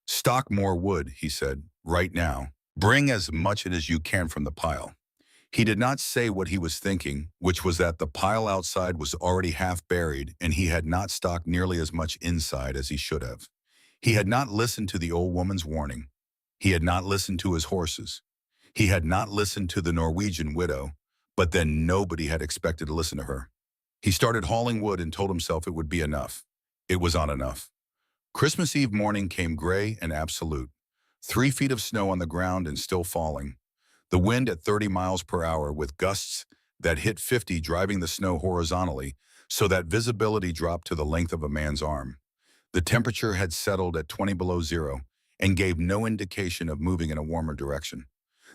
"Stock more wood," he said, "right now. Bring as much as you can from the pile." He did not say what he was thinking, which was that the pile outside was already half buried and he had not stocked nearly as much inside as he should have. He had not listened to the old woman's warning. He had not listened to his horses. He had not listened to the Norwegian widow, but then nobody had expected to listen to her. He started hauling wood and told himself it would be enough. It was not enough. Christmas Eve morning came gray and absolute. 3 feet of snow on the ground and still falling. The wind at 30 miles per hour with gusts that hit 50 driving the snow horizontally so that visibility dropped to the length of a man's arm. The temperature had settled at 20 below zero and gave no indication of moving in a warmer direction.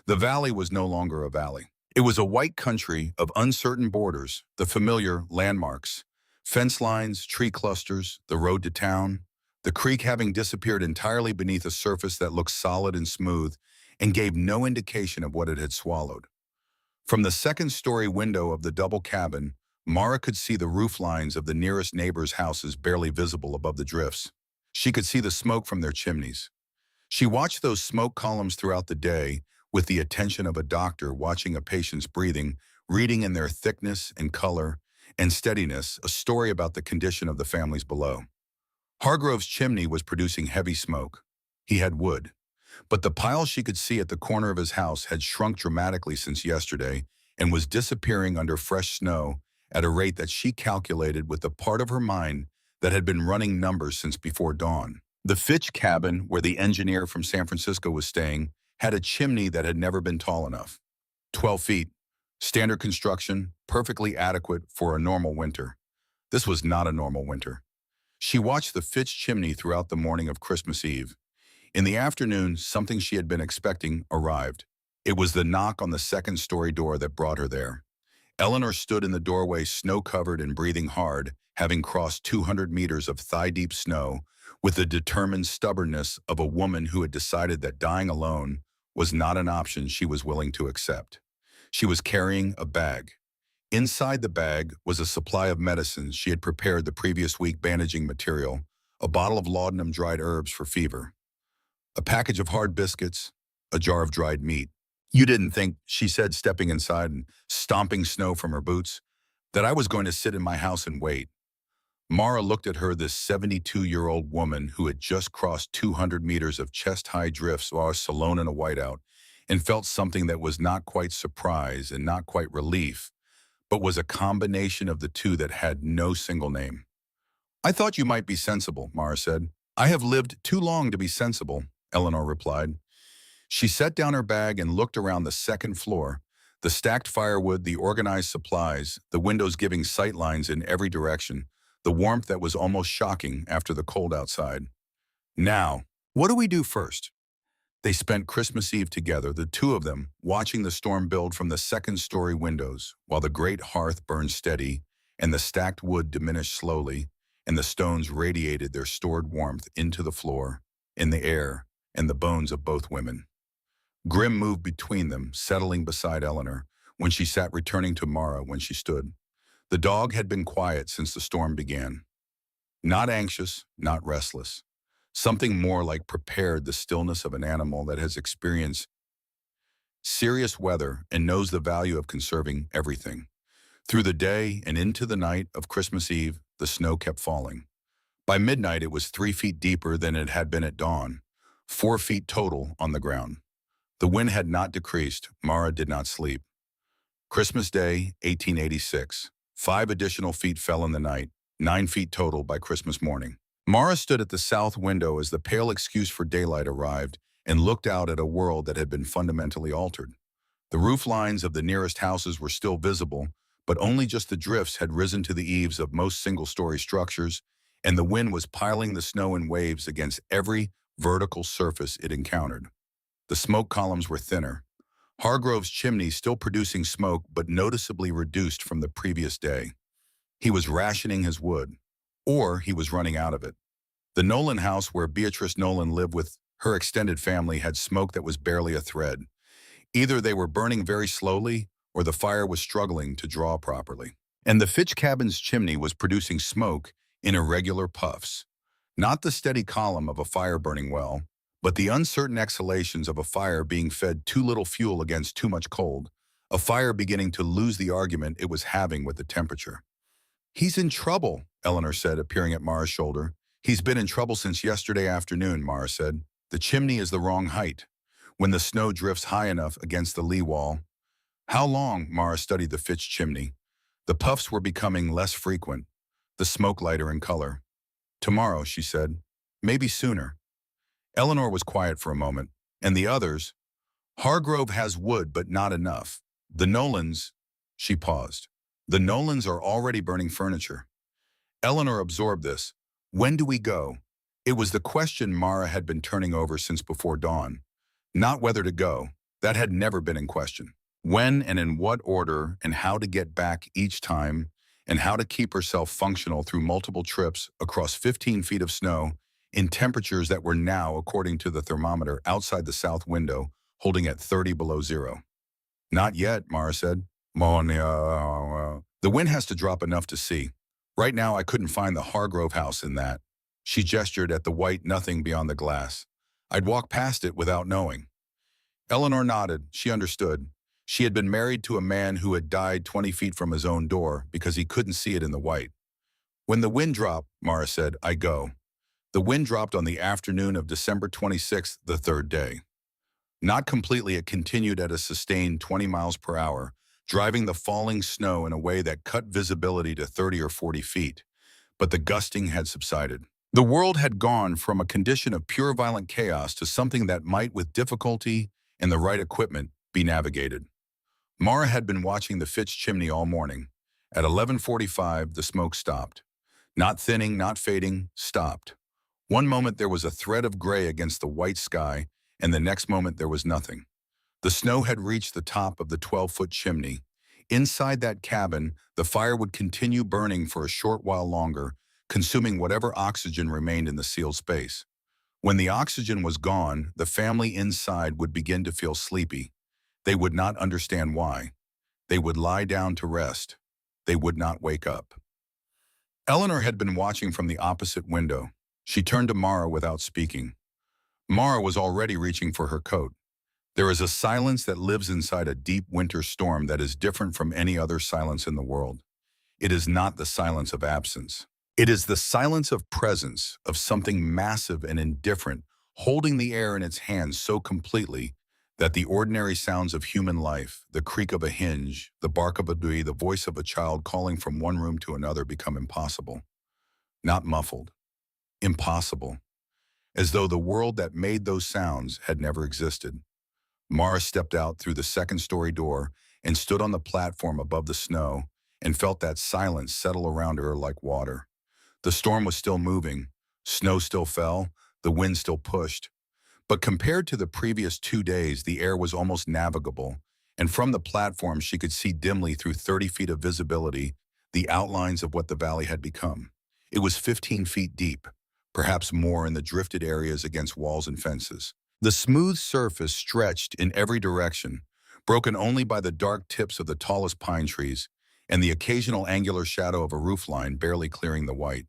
The valley was no longer a valley. It was a white country of uncertain borders, the familiar landmarks, fence lines, tree clusters, the road to town, the creek having disappeared entirely beneath a surface that looked solid and smooth and gave no indication of what it had swallowed. From the second-story window of the double cabin, Mara could see the roof lines of the nearest neighbors' houses barely visible above the drifts. She could see the smoke from their chimneys. She watched those smoke columns throughout the day with the attention of a doctor watching a patient's breathing, reading in their thickness and color and steadiness a story about the condition of the families below. Hargrove's chimney was producing heavy smoke. He had wood. But the pile she could see at the corner of his house had shrunk dramatically since yesterday and was disappearing under fresh snow at a rate that she calculated with the part of her mind that had been running numbers since before dawn. The Fitch cabin, where the engineer from San Francisco was staying, had a chimney that had never been tall enough. 12 feet. Standard construction, perfectly adequate for a normal winter. This was not a normal winter. She watched the Fitch chimney throughout the morning of Christmas Eve. In the afternoon, something she had been expecting arrived. It was the knock on the second-story door that brought her there. Eleanor stood in the doorway, snow-covered and breathing hard, having crossed 200 meters of thigh-deep snow, with the determined stubbornness of a woman who had decided that dying alone was not an option she was willing to accept. She was carrying a bag. Inside the bag was a supply of medicines she had prepared the previous week, bandaging material, a bottle of laudanum dried herbs for fever, a package of hard biscuits, a jar of dried meat. "You didn't think," she said, stepping inside and stomping snow from her boots, "that I was going to sit in my house and wait." Mara looked at her, this 72-year-old woman who had just crossed 200 meters of chest-high drifts while alone in a whiteout, and felt something that was not quite surprise and not quite relief, but was a combination of the two that had no single name. "I thought you might be sensible," Mara said. "I have lived too long to be sensible," Eleanor replied. She set down her bag and looked around the second floor, the stacked firewood, the organized supplies, the windows giving sight lines in every direction, the warmth that was almost shocking after the cold outside. "Now, what do we do first?" They spent Christmas Eve together, the two of them, watching the storm build from the second-story windows, while the great hearth burned steady and the stacked wood diminished slowly, and the stones radiated their stored warmth into the floor, in the air, and the bones of both women. Grim moved between them, settling beside Eleanor, when she sat returning to Mara when she stood. The dog had been quiet since the storm began. Not anxious, not restless. Something more like prepared, the stillness of an animal that has experienced serious weather and knows the value of conserving everything. Through the day and into the night of Christmas Eve, the snow kept falling. By midnight, it was 3 feet deeper than it had been at dawn, 4 feet total on the ground. The wind had not decreased. Mara did not sleep. Christmas Day, 1886. 5 additional feet fell in the night, 9 feet total by Christmas morning. Mara stood at the south window as the pale excuse for daylight arrived and looked out at a world that had been fundamentally altered. The roof lines of the nearest houses were still visible, but only just the drifts had risen to the eaves of most single-story structures, and the wind was piling the snow in waves against every vertical surface it encountered. The smoke columns were thinner. Hargrove's chimney still producing smoke but noticeably reduced from the previous day. He was rationing his wood, or he was running out of it. The Nolan house where Beatrice Nolan lived with her extended family had smoke that was barely a thread. Either they were burning very slowly, or the fire was struggling to draw properly. And the Fitch cabin's chimney was producing smoke in irregular puffs. Not the steady column of a fire burning well, but the uncertain exhalations of a fire being fed too little fuel against too much cold, a fire beginning to lose the argument it was having with the temperature. "He's in trouble," Eleanor said, appearing at Mara's shoulder. "He's been in trouble since yesterday afternoon," Mara said. "The chimney is the wrong height. When the snow drifts high enough against the lee wall." "How long?" Mara studied the Fitch chimney. The puffs were becoming less frequent, the smoke lighter in color. "Tomorrow," she said. "Maybe sooner." Eleanor was quiet for a moment. "And the others?" "Hargrove has wood, but not enough. The Nolans—" She paused. "The Nolans are already burning furniture." Eleanor absorbed this. "When do we go?" It was the question Mara had been turning over since before dawn. Not whether to go. That had never been in question. When and in what order, and how to get back each time, and how to keep herself functional through multiple trips across 15 feet of snow in temperatures that were now, according to the thermometer outside the south window, holding at 30 below zero. "Not yet," Mara said. "The wind has to drop enough to see. Right now I couldn't find the Hargrove house in that." She gestured at the white nothing beyond the glass. "I'd walk past it without knowing." Eleanor nodded. She understood. She had been married to a man who had died 20 feet from his own door because he couldn't see it in the white. "When the wind dropped," Mara said, "I go." The wind dropped on the afternoon of December 26th, the third day. Not completely, it continued at a sustained 20 miles per hour, driving the falling snow in a way that cut visibility to 30 or 40 feet. But the gusting had subsided. The world had gone from a condition of pure violent chaos to something that might, with difficulty and the right equipment, be navigated. Mara had been watching the Fitch chimney all morning. At 11:45, the smoke stopped. Not thinning, not fading, stopped. One moment there was a thread of gray against the white sky, and the next moment there was nothing. The snow had reached the top of the 12-foot chimney. Inside that cabin, the fire would continue burning for a short while longer, consuming whatever oxygen remained in the sealed space. When the oxygen was gone, the family inside would begin to feel sleepy. They would not understand why. They would lie down to rest. They would not wake up. Eleanor had been watching from the opposite window. She turned to Mara without speaking. Mara was already reaching for her coat. There is a silence that lives inside a deep winter storm that is different from any other silence in the world. It is not the silence of absence. It is the silence of presence, of something massive and indifferent, holding the air in its hands so completely that the ordinary sounds of human life, the creak of a hinge, the bark of a bee, the voice of a child calling from one room to another become impossible. Not muffled. Impossible. As though the world that made those sounds had never existed. Mara stepped out through the second-story door and stood on the platform above the snow and felt that silence settle around her like water. The storm was still moving. Snow still fell. The wind still pushed. But compared to the previous 2 days, the air was almost navigable, and from the platform she could see dimly through 30 feet of visibility the outlines of what the valley had become. It was 15 feet deep, perhaps more in the drifted areas against walls and fences. The smooth surface stretched in every direction, broken only by the dark tips of the tallest pine trees and the occasional angular shadow of a roofline barely clearing the white.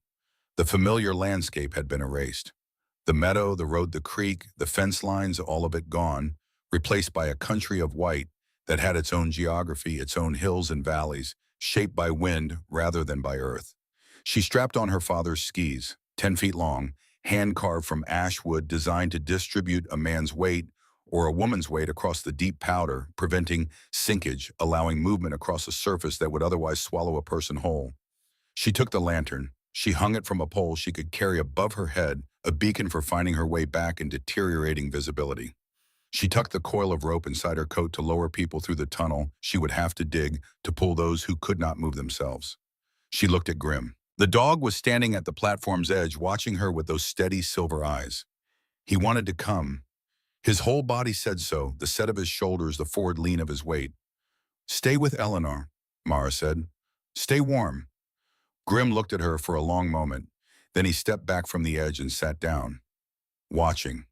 The familiar landscape had been erased. The meadow, the road, the creek, the fence lines, all of it gone, replaced by a country of white that had its own geography, its own hills and valleys, shaped by wind rather than by earth. She strapped on her father's skis, 10 feet long, hand-carved from ash wood designed to distribute a man's weight or a woman's weight across the deep powder, preventing sinkage, allowing movement across a surface that would otherwise swallow a person whole. She took the lantern. She hung it from a pole she could carry above her head, a beacon for finding her way back in deteriorating visibility. She tucked the coil of rope inside her coat to lower people through the tunnel she would have to dig to pull those who could not move themselves. She looked at Grim. The dog was standing at the platform's edge, watching her with those steady silver eyes. He wanted to come. His whole body said so, the set of his shoulders, the forward lean of his weight. "Stay with Eleanor," Mara said. "Stay warm." Grim looked at her for a long moment. Then he stepped back from the edge and sat down, watching.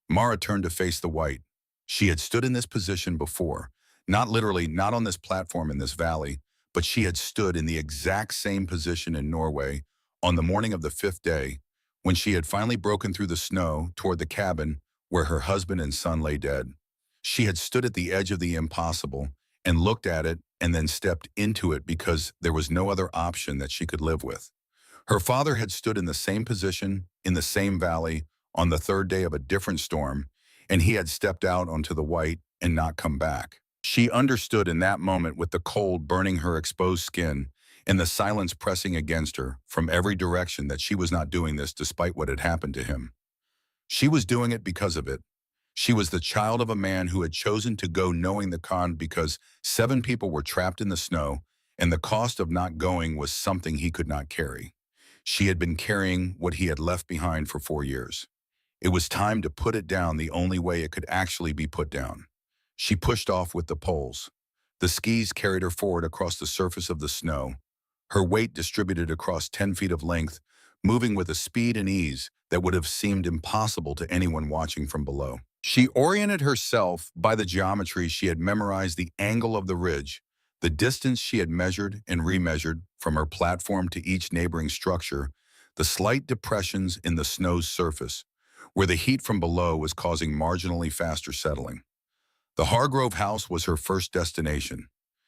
Mara turned to face the white. She had stood in this position before, not literally, not on this platform in this valley, but she had stood in the exact same position in Norway on the morning of the 5th day, when she had finally broken through the snow toward the cabin where her husband and son lay dead. She had stood at the edge of the impossible and looked at it and then stepped into it because there was no other option that she could live with. Her father had stood in the same position, in the same valley, on the 3rd day of a different storm, and he had stepped out onto the white and not come back. She understood in that moment, with the cold burning her exposed skin and the silence pressing against her from every direction, that she was not doing this despite what had happened to him. She was doing it because of it. She was the child of a man who had chosen to go knowing the con because 7 people were trapped in the snow, and the cost of not going was something he could not carry. She had been carrying what he had left behind for 4 years. It was time to put it down the only way it could actually be put down. She pushed off with the poles. The skis carried her forward across the surface of the snow, her weight distributed across 10 feet of length, moving with a speed and ease that would have seemed impossible to anyone watching from below. She oriented herself by the geometry. She had memorized the angle of the ridge, the distance she had measured and remeasured from her platform to each neighboring structure, the slight depressions in the snow's surface, where the heat from below was causing marginally faster settling. The Hargrove house was her first destination.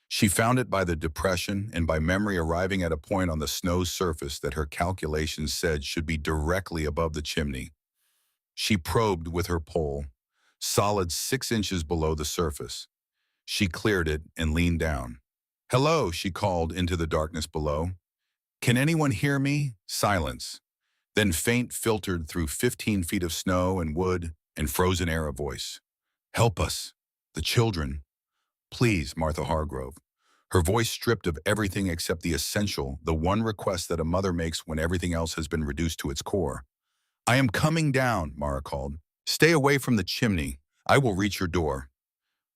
She found it by the depression and by memory, arriving at a point on the snow's surface that her calculations said should be directly above the chimney. She probed with her pole, solid 6 inches below the surface. She cleared it and leaned down. "Hello," she called into the darkness below. "Can anyone hear me?" Silence. Then faint, filtered through 15 feet of snow and wood and frozen air, a voice. "Help us. The children. Please, Martha Hargrove." Her voice stripped of everything except the essential, the one request that a mother makes when everything else has been reduced to its core. "I am coming down," Mara called. "Stay away from the chimney. I will reach your door."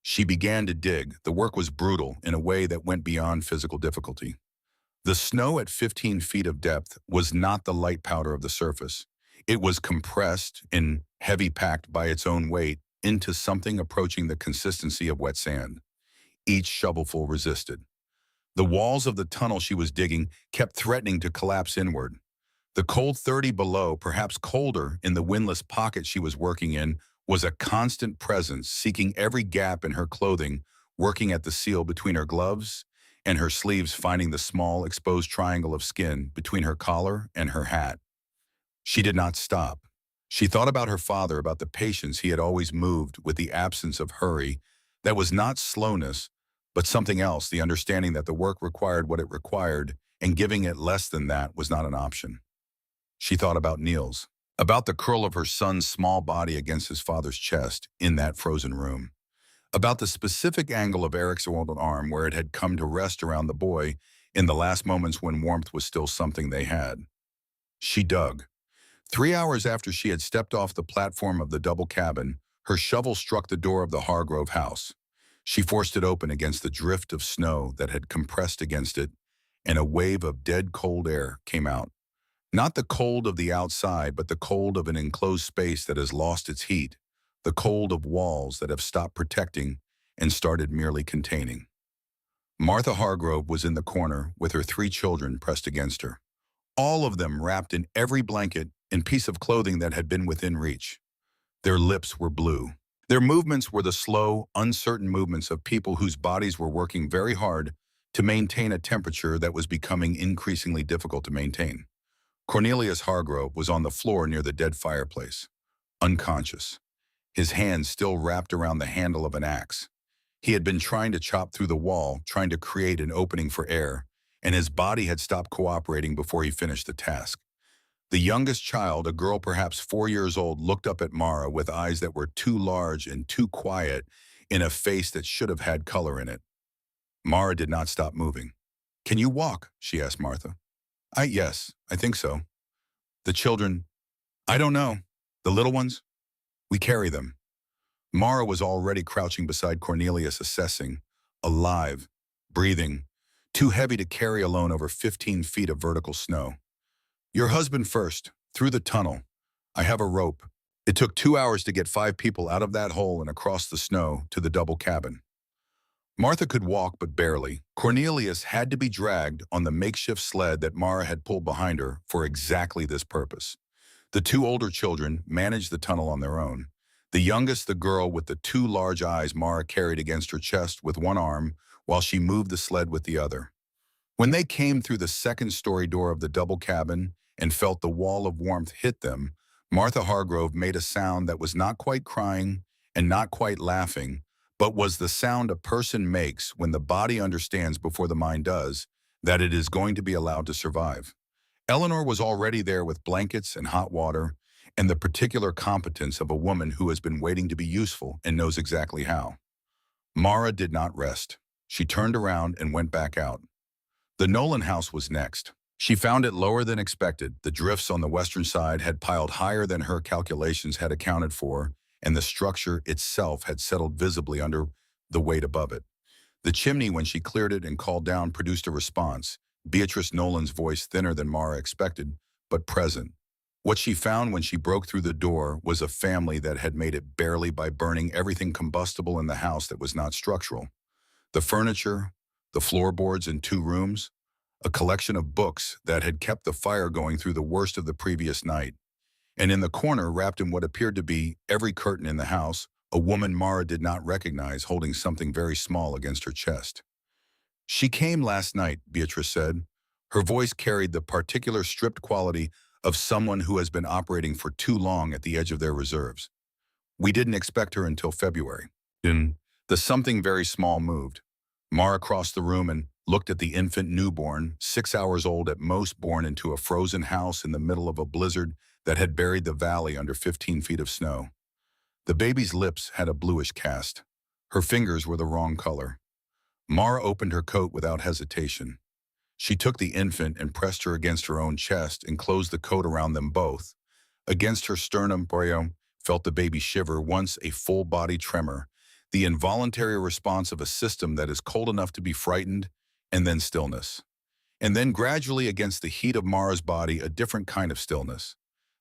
She began to dig. The work was brutal in a way that went beyond physical difficulty. The snow at 15 feet of depth was not the light powder of the surface. It was compressed and heavy, packed by its own weight into something approaching the consistency of wet sand. Each shovelful resisted. The walls of the tunnel she was digging kept threatening to collapse inward. The cold 30 below, perhaps colder in the windless pocket she was working in, was a constant presence, seeking every gap in her clothing, working at the seal between her gloves and her sleeves, finding the small, exposed triangle of skin between her collar and her hat. She did not stop. She thought about her father, about the patience he had always moved with, the absence of hurry. That was not slowness, but something else, the understanding that the work required what it required, and giving it less than that was not an option. She thought about Niels, about the curl of her son's small body against his father's chest in that frozen room, about the specific angle of Eric's old arm where it had come to rest around the boy in the last moments when warmth was still something they had. She dug. 3 hours after she had stepped off the platform of the double cabin, her shovel struck the door of the Hargrove house. She forced it open against the drift of snow that had compressed against it, and a wave of dead cold air came out. Not the cold of the outside, but the cold of an enclosed space that has lost its heat, the cold of walls that have stopped protecting and started merely containing. Martha Hargrove was in the corner with her 3 children pressed against her, all of them wrapped in every blanket and piece of clothing that had been within reach. Their lips were blue. Their movements were the slow, uncertain movements of people whose bodies were working very hard to maintain a temperature that was becoming increasingly difficult to maintain. Cornelius Hargrove was on the floor near the dead fireplace, unconscious, his hands still wrapped around the handle of an axe. He had been trying to chop through the wall, trying to create an opening for air, and his body had stopped cooperating before he finished the task. The youngest child, a girl perhaps 4 years old, looked up at Mara with eyes that were too large and too quiet in a face that should have had color in it. Mara did not stop moving. "Can you walk?" she asked Martha. Yes, I think so." "The children?" "I don't know. The little ones? We carry them." Mara was already crouching beside Cornelius, assessing, alive, breathing, too heavy to carry alone over 15 feet of vertical snow. "Your husband first, through the tunnel. I have a rope." It took 2 hours to get 5 people out of that hole and across the snow to the double cabin. Martha could walk, but barely. Cornelius had to be dragged on the makeshift sled that Mara had pulled behind her for exactly this purpose. The two older children managed the tunnel on their own. The youngest, the girl with the two large eyes, Mara carried against her chest with one arm while she moved the sled with the other. When they came through the second-story door of the double cabin and felt the wall of warmth hit them, Martha Hargrove made a sound that was not quite crying and not quite laughing, but was the sound a person makes when the body understands before the mind does that it is going to be allowed to survive. Eleanor was already there with blankets and hot water and the particular competence of a woman who has been waiting to be useful and knows exactly how. Mara did not rest. She turned around and went back out. The Nolan house was next. She found it lower than expected. The drifts on the western side had piled higher than her calculations had accounted for, and the structure itself had settled visibly under the weight above it. The chimney, when she cleared it and called down, produced a response. Beatrice Nolan's voice, thinner than Mara expected, but present. What she found when she broke through the door was a family that had made it barely by burning everything combustible in the house that was not structural. The furniture, the floorboards in 2 rooms, a collection of books that had kept the fire going through the worst of the previous night. And in the corner, wrapped in what appeared to be every curtain in the house, a woman Mara did not recognize, holding something very small against her chest. "She came last night," Beatrice said. Her voice carried the particular stripped quality of someone who has been operating for too long at the edge of their reserves. "We didn't expect her until February." Then the something very small moved. Mara crossed the room and looked at the infant newborn, 6 hours old at most, born into a frozen house in the middle of a blizzard that had buried the valley under 15 feet of snow. The baby's lips had a bluish cast. Her fingers were the wrong color. Mara opened her coat without hesitation. She took the infant and pressed her against her own chest and closed the coat around them both. Against her sternum, Boyo felt the baby shiver, once a full-body tremor, the involuntary response of a system that is cold enough to be frightened, and then stillness. And then gradually against the heat of Mara's body, a different kind of stillness.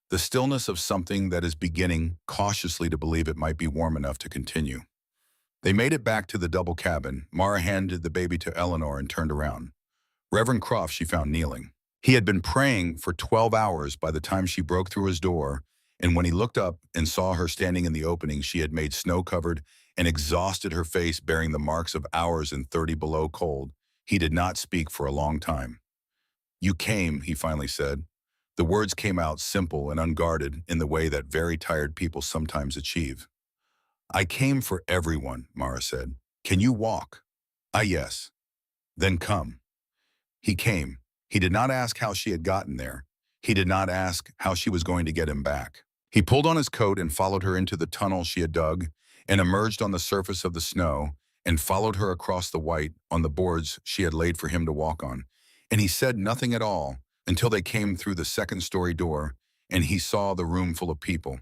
The stillness of something that is beginning cautiously to believe it might be warm enough to continue. They made it back to the double cabin. Mara handed the baby to Eleanor and turned around. Reverend Croft she found kneeling. He had been praying for 12 hours by the time she broke through his door, and when he looked up and saw her standing in the opening, she had made snow-covered and exhausted, her face bearing the marks of hours in 30 below cold. He did not speak for a long time. "You came," he finally said. The words came out simple and unguarded in the way that very tired people sometimes achieve. "I came for everyone," Mara said. "Can you walk?" Yes." "Then come." He came. He did not ask how she had gotten there. He did not ask how she was going to get him back. He pulled on his coat and followed her into the tunnel she had dug and emerged on the surface of the snow and followed her across the white on the boards she had laid for him to walk on. And he said nothing at all until they came through the second-story door and he saw the room full of people.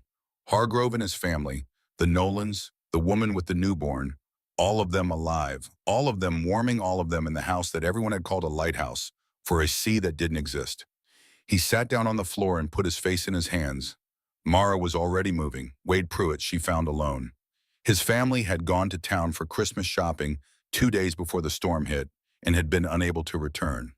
Hargrove and his family, the Nolans, the woman with the newborn, all of them alive, all of them warming, all of them in the house that everyone had called a lighthouse for a sea that didn't exist. He sat down on the floor and put his face in his hands. Mara was already moving. Wade Pruitt she found alone. His family had gone to town for Christmas shopping 2 days before the storm hit and had been unable to return.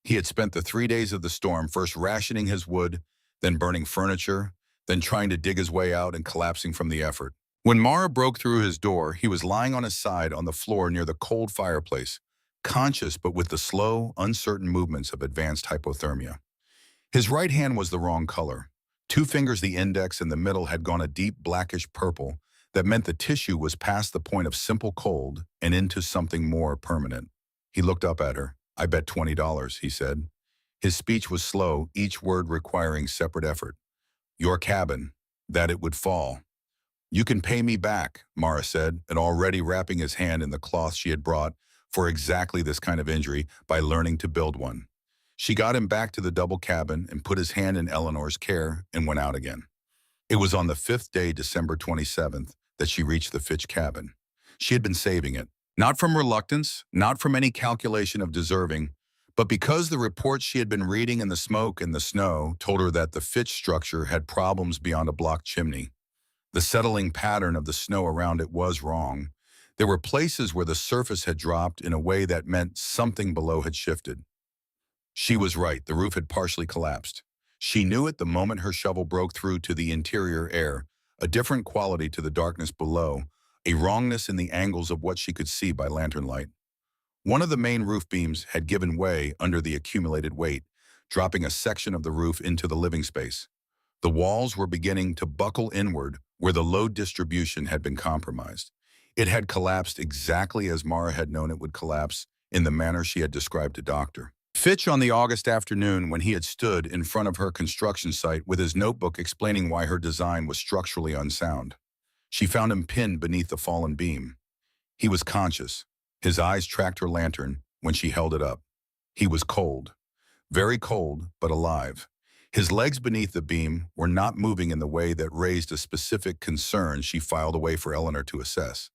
He had spent the 3 days of the storm first rationing his wood, then burning furniture, then trying to dig his way out and collapsing from the effort. When Mara broke through his door, he was lying on his side on the floor near the cold fireplace, conscious but with the slow, uncertain movements of advanced hypothermia. His right hand was the wrong color. Two fingers, the index and the middle, had gone a deep blackish purple that meant the tissue was past the point of simple cold and into something more permanent. He looked up at her. "I bet $20, he said. His speech was slow, each word requiring separate effort. "Your cabin, that it would fall." "You can pay me back," Mara said, and already wrapping his hand in the cloth she had brought for exactly this kind of injury by learning to build one. She got him back to the double cabin and put his hand in Eleanor's care and went out again. It was on the fifth day, December 27th, that she reached the Fitch cabin. She had been saving it, not from reluctance, not from any calculation of deserving, but because the reports she had been reading in the smoke and the snow told her that the Fitch structure had problems beyond a block chimney. The settling pattern of the snow around it was wrong. There were places where the surface had dropped in a way that meant something below had shifted. She was right, the roof had partially collapsed. She knew it the moment her shovel broke through to the interior air, a different quality to the darkness below, a wrongness in the angles of what she could see by lantern light. One of the main roof beams had given way under the accumulated weight, dropping a section of the roof into the living space. The walls were beginning to buckle inward where the load distribution had been compromised. It had collapsed exactly as Mara had known it would collapse, in the manner she had described to Doctor Fitch on the August afternoon when he had stood in front of her construction site with his notebook explaining why her design was structurally unsound. She found him pinned beneath the fallen beam. He was conscious. His eyes tracked her lantern when she held it up. He was cold. Very cold, but alive. His legs beneath the beam were not moving in the way that raised a specific concern she filed away for Eleanor to assess.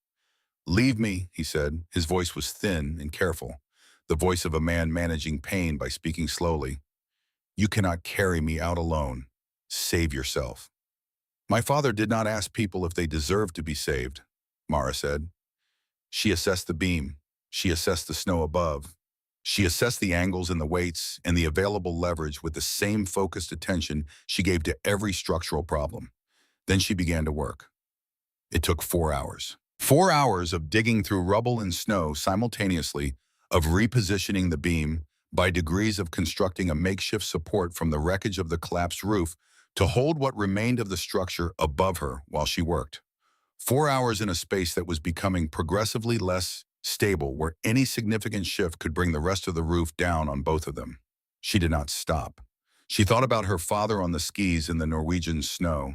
"Leave me," he said. His voice was thin and careful, the voice of a man managing pain by speaking slowly. "You cannot carry me out alone. Save yourself." "My father did not ask people if they deserved to be saved," Mara said. She assessed the beam. She assessed the snow above. She assessed the angles and the weights and the available leverage with the same focused attention she gave to every structural problem. Then she began to work. It took 4 hours. 4 hours of digging through rubble and snow simultaneously, of repositioning the beam, by degrees of constructing a makeshift support from the wreckage of the collapsed roof to hold what remained of the structure above her while she worked. 4 hours in a space that was becoming progressively less stable, where any significant shift could bring the rest of the roof down on both of them. She did not stop. She thought about her father on the skis in the Norwegian snow.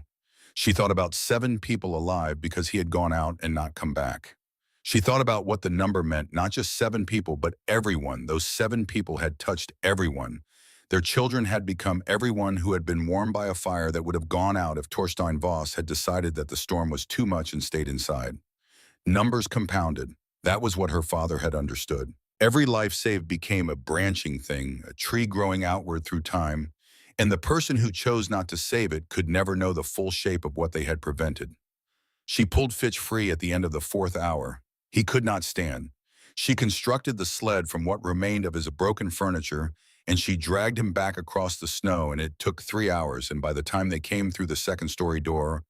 She thought about 7 people alive because he had gone out and not come back. She thought about what the number meant, not just 7 people, but everyone. Those 7 people had touched everyone. Their children had become everyone who had been warmed by a fire that would have gone out if Torstein Voss had decided that the storm was too much and stayed inside. Numbers compounded. That was what her father had understood. Every life saved became a branching thing, a tree growing outward through time, and the person who chose not to save it could never know the full shape of what they had prevented. She pulled Fitch free at the end of the 4th hour. He could not stand. She constructed the sled from what remained of his broken furniture, and she dragged him back across the snow, and it took 3 hours, and by the time they came through the second-story door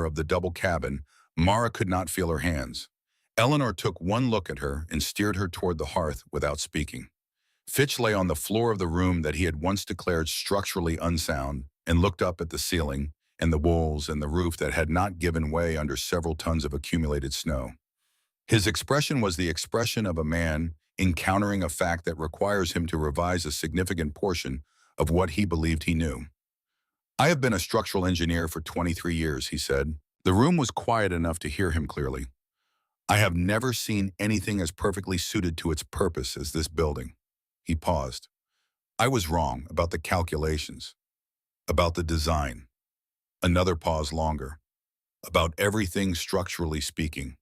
of the double cabin, Mara could not feel her hands. Eleanor took one look at her and steered her toward the hearth without speaking. Fitch lay on the floor of the room that he had once declared structurally unsound and looked up at the ceiling and the walls and the roof that had not given way under several tons of accumulated snow. His expression was the expression of a man encountering a fact that requires him to revise a significant portion of what he believed he knew. "I have been a structural engineer for 23 years, he said. The room was quiet enough to hear him clearly. "I have never seen anything as perfectly suited to its purpose as this building." He paused. "I was wrong about the calculations, about the design." Another pause longer. "About everything structurally speaking."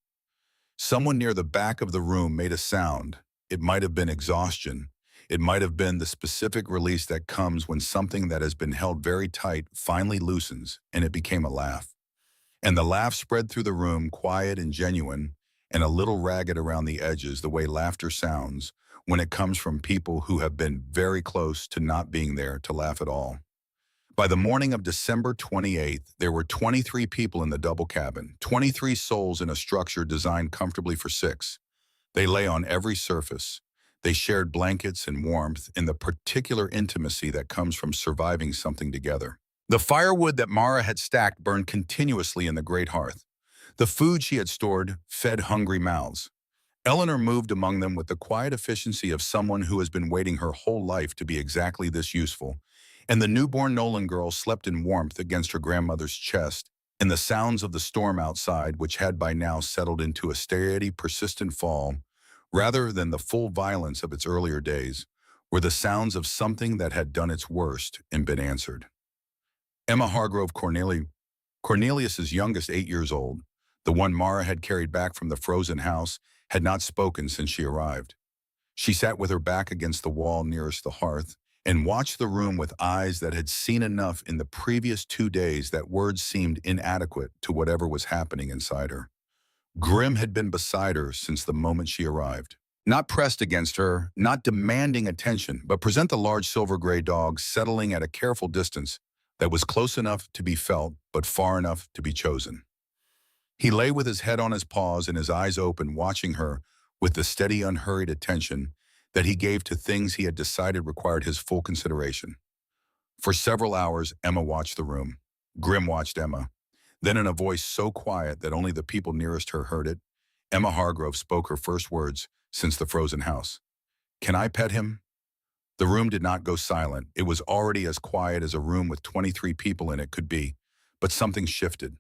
Someone near the back of the room made a sound. It might have been exhaustion. It might have been the specific release that comes when something that has been held very tight finally loosens, and it became a laugh. And the laugh spread through the room, quiet and genuine, and a little ragged around the edges, the way laughter sounds when it comes from people who have been very close to not being there to laugh at all. By the morning of December 28th, there were 23 people in the double cabin, 23 souls in a structure designed comfortably for 6. They lay on every surface. They shared blankets and warmth in the particular intimacy that comes from surviving something together. The firewood that Mara had stacked burned continuously in the great hearth. The food she had stored fed hungry mouths. Eleanor moved among them with the quiet efficiency of someone who has been waiting her whole life to be exactly this useful, and the newborn Nolan girl slept in warmth against her grandmother's chest, and the sounds of the storm outside, which had by now settled into a steady, persistent fall, rather than the full violence of its earlier days, were the sounds of something that had done its worst and been answered. Emma Hargrove Cornelius's youngest 8 years old, the one Mara had carried back from the frozen house, had not spoken since she arrived. She sat with her back against the wall nearest the hearth and watched the room with eyes that had seen enough in the previous 2 days that words seemed inadequate to whatever was happening inside her. Grim had been beside her since the moment she arrived. Not pressed against her, not demanding attention, but present the large silver-gray dog settling at a careful distance that was close enough to be felt but far enough to be chosen. He lay with his head on his paws and his eyes open, watching her with the steady, unhurried attention that he gave to things he had decided required his full consideration. For several hours, Emma watched the room. Grim watched Emma. Then in a voice so quiet that only the people nearest her heard it, Emma Hargrove spoke her first words since the frozen house. "Can I pet him?" The room did not go silent. It was already as quiet as a room with 23 people in it could be, but something shifted.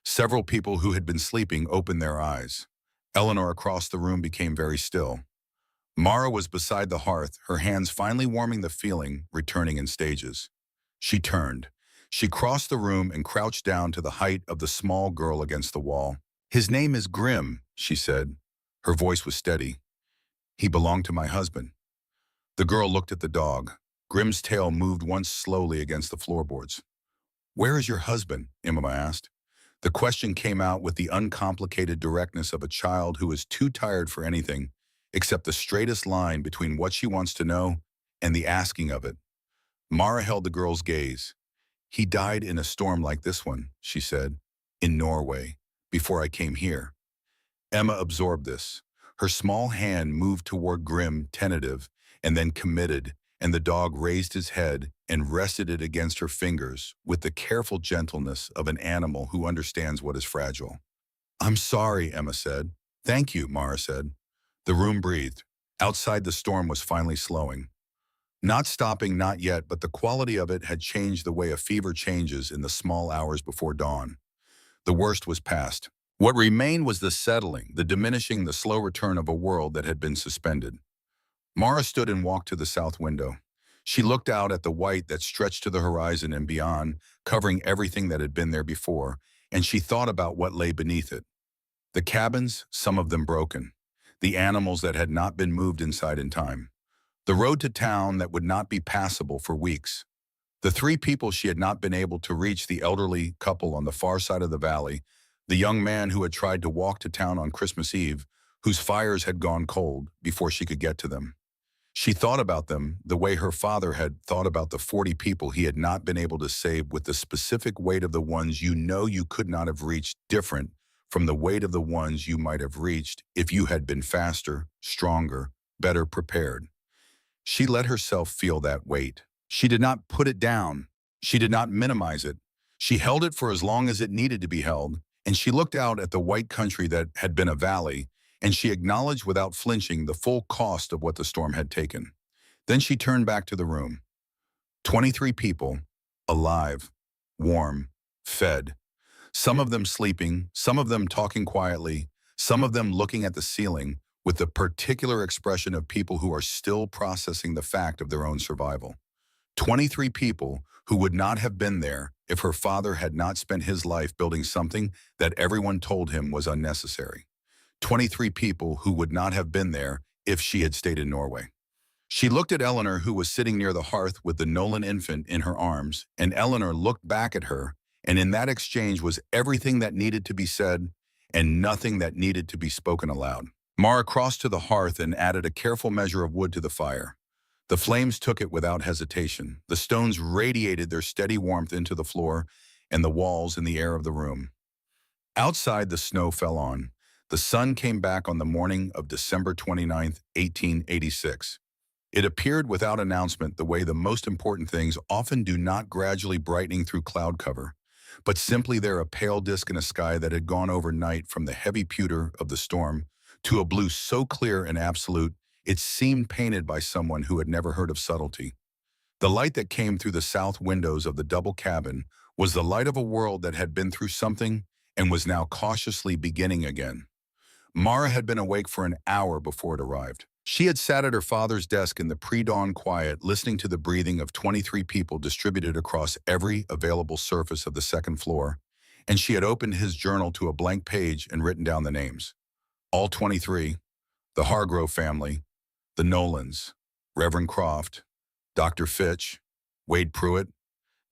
Several people who had been sleeping opened their eyes. Eleanor across the room became very still. Mara was beside the hearth, her hands finally warming the feeling, returning in stages. She turned. She crossed the room and crouched down to the height of the small girl against the wall. "His name is Grim," she said. Her voice was steady. "He belonged to my husband." The girl looked at the dog. Grim's tail moved once slowly against the floorboards. "Where is your husband?" Emma asked. The question came out with the uncomplicated directness of a child who is too tired for anything except the straightest line between what she wants to know and the asking of it. Mara held the girl's gaze. "He died in a storm like this one," she said, "in Norway, before I came here." Emma absorbed this. Her small hand moved toward Grim, tentative, and then committed, and the dog raised his head and rested it against her fingers with the careful gentleness of an animal who understands what is fragile. "I'm sorry," Emma said. "Thank you," Mara said. The room breathed. Outside, the storm was finally slowing. Not stopping, not yet, but the quality of it had changed the way a fever changes in the small hours before dawn. The worst was past. What remained was the settling, the diminishing, the slow return of a world that had been suspended. Mara stood and walked to the south window. She looked out at the white that stretched to the horizon and beyond, covering everything that had been there before, and she thought about what lay beneath it. The cabins, some of them broken. The animals that had not been moved inside in time. The road to town that would not be passable for weeks. The 3 people she had not been able to reach: the elderly couple on the far side of the valley, the young man who had tried to walk to town on Christmas Eve, whose fires had gone cold before she could get to them. She thought about them the way her father had thought about the 40 people he had not been able to save, with the specific weight of the ones you know you could not have reached, different from the weight of the ones you might have reached if you had been faster, stronger, better prepared. She let herself feel that weight. She did not put it down. She did not minimize it. She held it for as long as it needed to be held, and she looked out at the white country that had been a valley, and she acknowledged without flinching the full cost of what the storm had taken. Then she turned back to the room. 23 people, alive, warm, fed. Some of them sleeping, some of them talking quietly, some of them looking at the ceiling with the particular expression of people who are still processing the fact of their own survival. 23 people who would not have been there if her father had not spent his life building something that everyone told him was unnecessary. 23 people who would not have been there if she had stayed in Norway. She looked at Eleanor, who was sitting near the hearth with the Nolan infant in her arms, and Eleanor looked back at her, and in that exchange was everything that needed to be said and nothing that needed to be spoken aloud. Mara crossed to the hearth and added a careful measure of wood to the fire. The flames took it without hesitation. The stones radiated their steady warmth into the floor and the walls and the air of the room. Outside, the snow fell on. The sun came back on the morning of December 29th, 1886. It appeared without announcement the way the most important things often do, not gradually brightening through cloud cover, but simply there a pale disk in a sky that had gone overnight from the heavy pewter of the storm to a blue so clear and absolute it seemed painted by someone who had never heard of subtlety. The light that came through the south windows of the double cabin was the light of a world that had been through something and was now cautiously beginning again. Mara had been awake for an hour before it arrived. She had sat at her father's desk in the pre-dawn quiet, listening to the breathing of 23 people distributed across every available surface of the second floor, and she had opened his journal to a blank page and written down the names. All 23, the Hargrove family, the Nolans, Reverend Croft, Dr. Fitch, Wade Pruitt,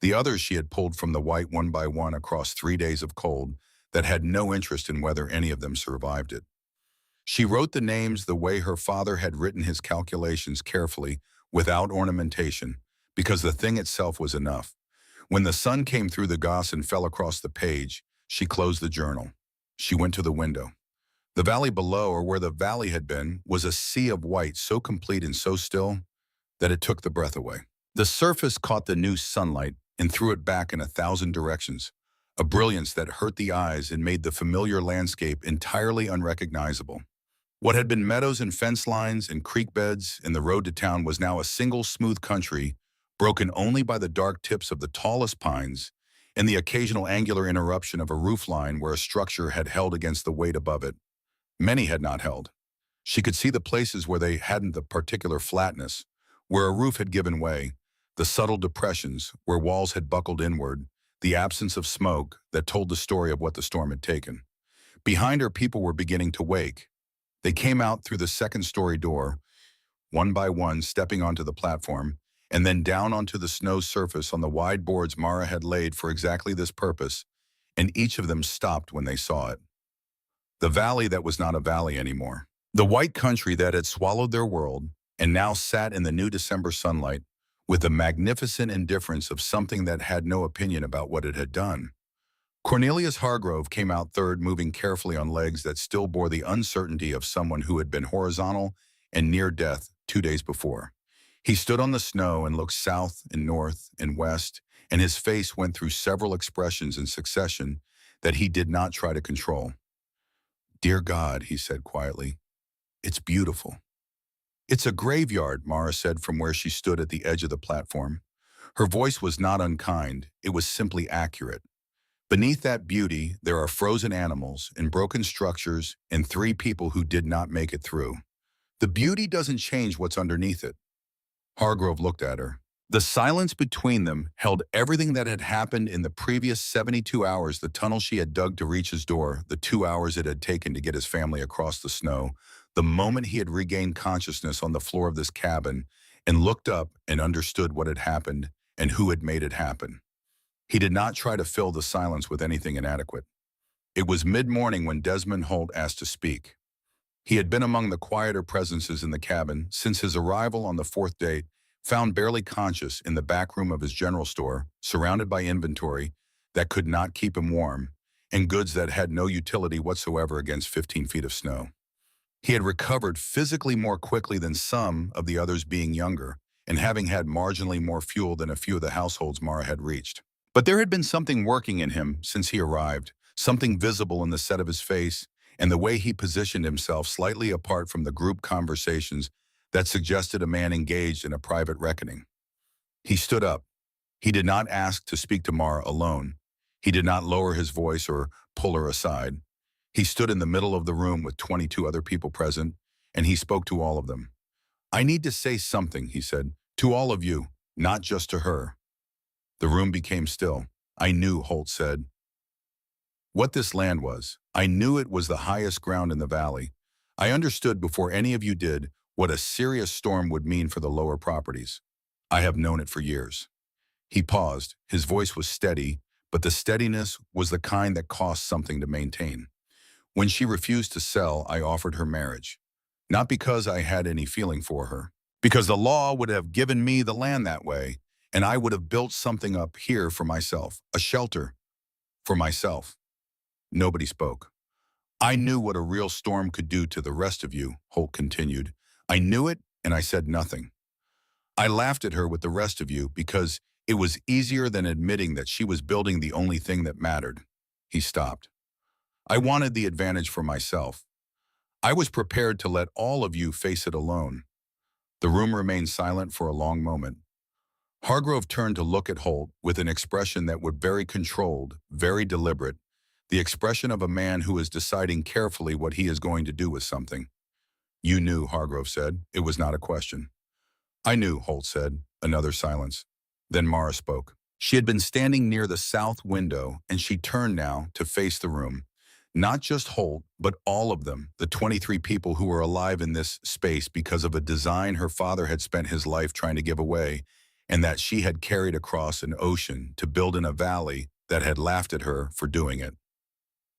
the others she had pulled from the white one by one across 3 days of cold that had no interest in whether any of them survived it. She wrote the names the way her father had written his calculations, carefully, without ornamentation, because the thing itself was enough. When the sun came through the gauze and fell across the page, she closed the journal. She went to the window. The valley below, or where the valley had been, was a sea of white so complete and so still that it took the breath away. The surface caught the new sunlight and threw it back in 1,000 directions, a brilliance that hurt the eyes and made the familiar landscape entirely unrecognizable. What had been meadows and fence lines and creek beds and the road to town was now a single smooth country, broken only by the dark tips of the tallest pines and the occasional angular interruption of a roof line where a structure had held against the weight above it. Many had not held. She could see the places where they hadn't, the particular flatness, where a roof had given way, the subtle depressions where walls had buckled inward, the absence of smoke that told the story of what the storm had taken. Behind her, people were beginning to wake. They came out through the second-story door, one by one stepping onto the platform, and then down onto the snow surface on the wide boards Mara had laid for exactly this purpose, and each of them stopped when they saw it. The valley that was not a valley anymore. The white country that had swallowed their world and now sat in the new December sunlight with the magnificent indifference of something that had no opinion about what it had done. Cornelius Hargrove came out third, moving carefully on legs that still bore the uncertainty of someone who had been horizontal and near death 2 days before. He stood on the snow and looked south and north and west, and his face went through several expressions in succession that he did not try to control. "Dear God," he said quietly, "it's beautiful." "It's a graveyard," Mara said from where she stood at the edge of the platform. Her voice was not unkind, it was simply accurate. Beneath that beauty, there are frozen animals and broken structures and 3 people who did not make it through. The beauty doesn't change what's underneath it. Hargrove looked at her. The silence between them held everything that had happened in the previous 72 hours, the tunnel she had dug to reach his door, the 2 hours it had taken to get his family across the snow, the moment he had regained consciousness on the floor of this cabin and looked up and understood what had happened and who had made it happen. He did not try to fill the silence with anything inadequate. It was mid-morning when Desmond Holt asked to speak. He had been among the quieter presences in the cabin since his arrival on the 4th day, found barely conscious in the back room of his general store, surrounded by inventory that could not keep him warm and goods that had no utility whatsoever against 15 feet of snow. He had recovered physically more quickly than some of the others, being younger and having had marginally more fuel than a few of the households Mara had reached. But there had been something working in him since he arrived, something visible in the set of his face and the way he positioned himself slightly apart from the group conversations that suggested a man engaged in a private reckoning. He stood up. He did not ask to speak to Mara alone. He did not lower his voice or pull her aside. He stood in the middle of the room with 22 other people present, and he spoke to all of them. "I need to say something," he said, "to all of you, not just to her." The room became still. "I knew," Holt said, "what this land was. I knew it was the highest ground in the valley. I understood before any of you did what a serious storm would mean for the lower properties. I have known it for years." He paused. His voice was steady, but the steadiness was the kind that cost something to maintain. "When she refused to sell, I offered her marriage. Not because I had any feeling for her, because the law would have given me the land that way, and I would have built something up here for myself, a shelter for myself." Nobody spoke. I knew what a real storm could do to the rest of you, Holt continued. I knew it, and I said nothing. I laughed at her with the rest of you because it was easier than admitting that she was building the only thing that mattered. He stopped. I wanted the advantage for myself. I was prepared to let all of you face it alone. The room remained silent for a long moment. Hargrove turned to look at Holt with an expression that was very controlled, very deliberate, the expression of a man who is deciding carefully what he is going to do with something. You knew, Hargrove said. It was not a question. I knew, Holt said. Another silence. Then Mara spoke. She had been standing near the south window, and she turned now to face the room. Not just Holt, but all of them, the 23 people who were alive in this space because of a design her father had spent his life trying to give away, and that she had carried across an ocean to build in a valley that had laughed at her for doing it.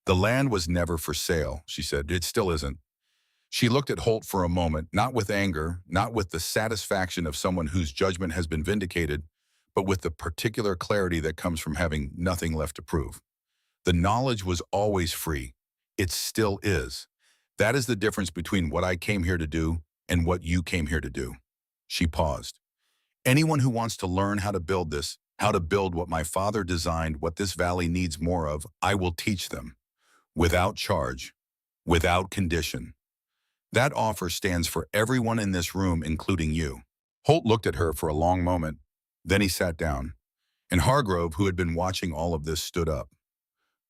The land was never for sale, she said. It still isn't. She looked at Holt for a moment, not with anger, not with the satisfaction of someone whose judgment has been vindicated, but with the particular clarity that comes from having nothing left to prove. The knowledge was always free. It still is. That is the difference between what I came here to do and what you came here to do. She paused. Anyone who wants to learn how to build this, how to build what my father designed, what this valley needs more of, I will teach them. Without charge, without condition. That offer stands for everyone in this room, including you. Holt looked at her for a long moment. Then he sat down, and Hargrove, who had been watching all of this, stood up.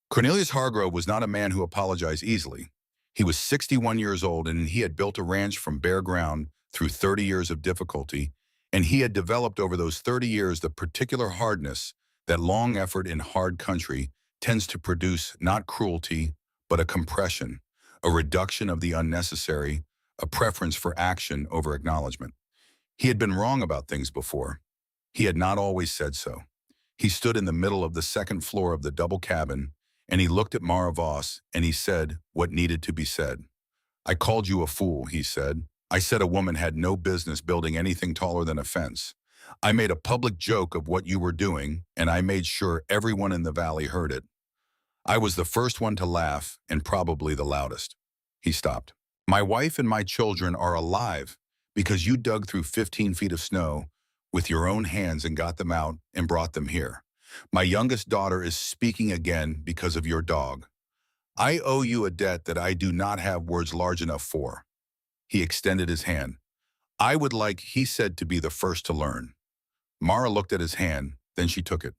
Cornelius Hargrove was not a man who apologized easily. He was 61 years old, and he had built a ranch from bare ground through 30 years of difficulty, and he had developed over those 30 years the particular hardness that long effort in hard country tends to produce, not cruelty, but a compression, a reduction of the unnecessary, a preference for action over acknowledgement. He had been wrong about things before. He had not always said so. He stood in the middle of the second floor of the double cabin, and he looked at Mara Voss, and he said what needed to be said. I called you a fool, he said. I said a woman had no business building anything taller than a fence. I made a public joke of what you were doing, and I made sure everyone in the valley heard it. I was the first one to laugh, and probably the loudest. He stopped. My wife and my children are alive because you dug through 15 feet of snow with your own hands and got them out and brought them here. My youngest daughter is speaking again because of your dog. I owe you a debt that I do not have words large enough for. He extended his hand. I would like, he said, to be the first to learn. Mara looked at his hand, then she took it.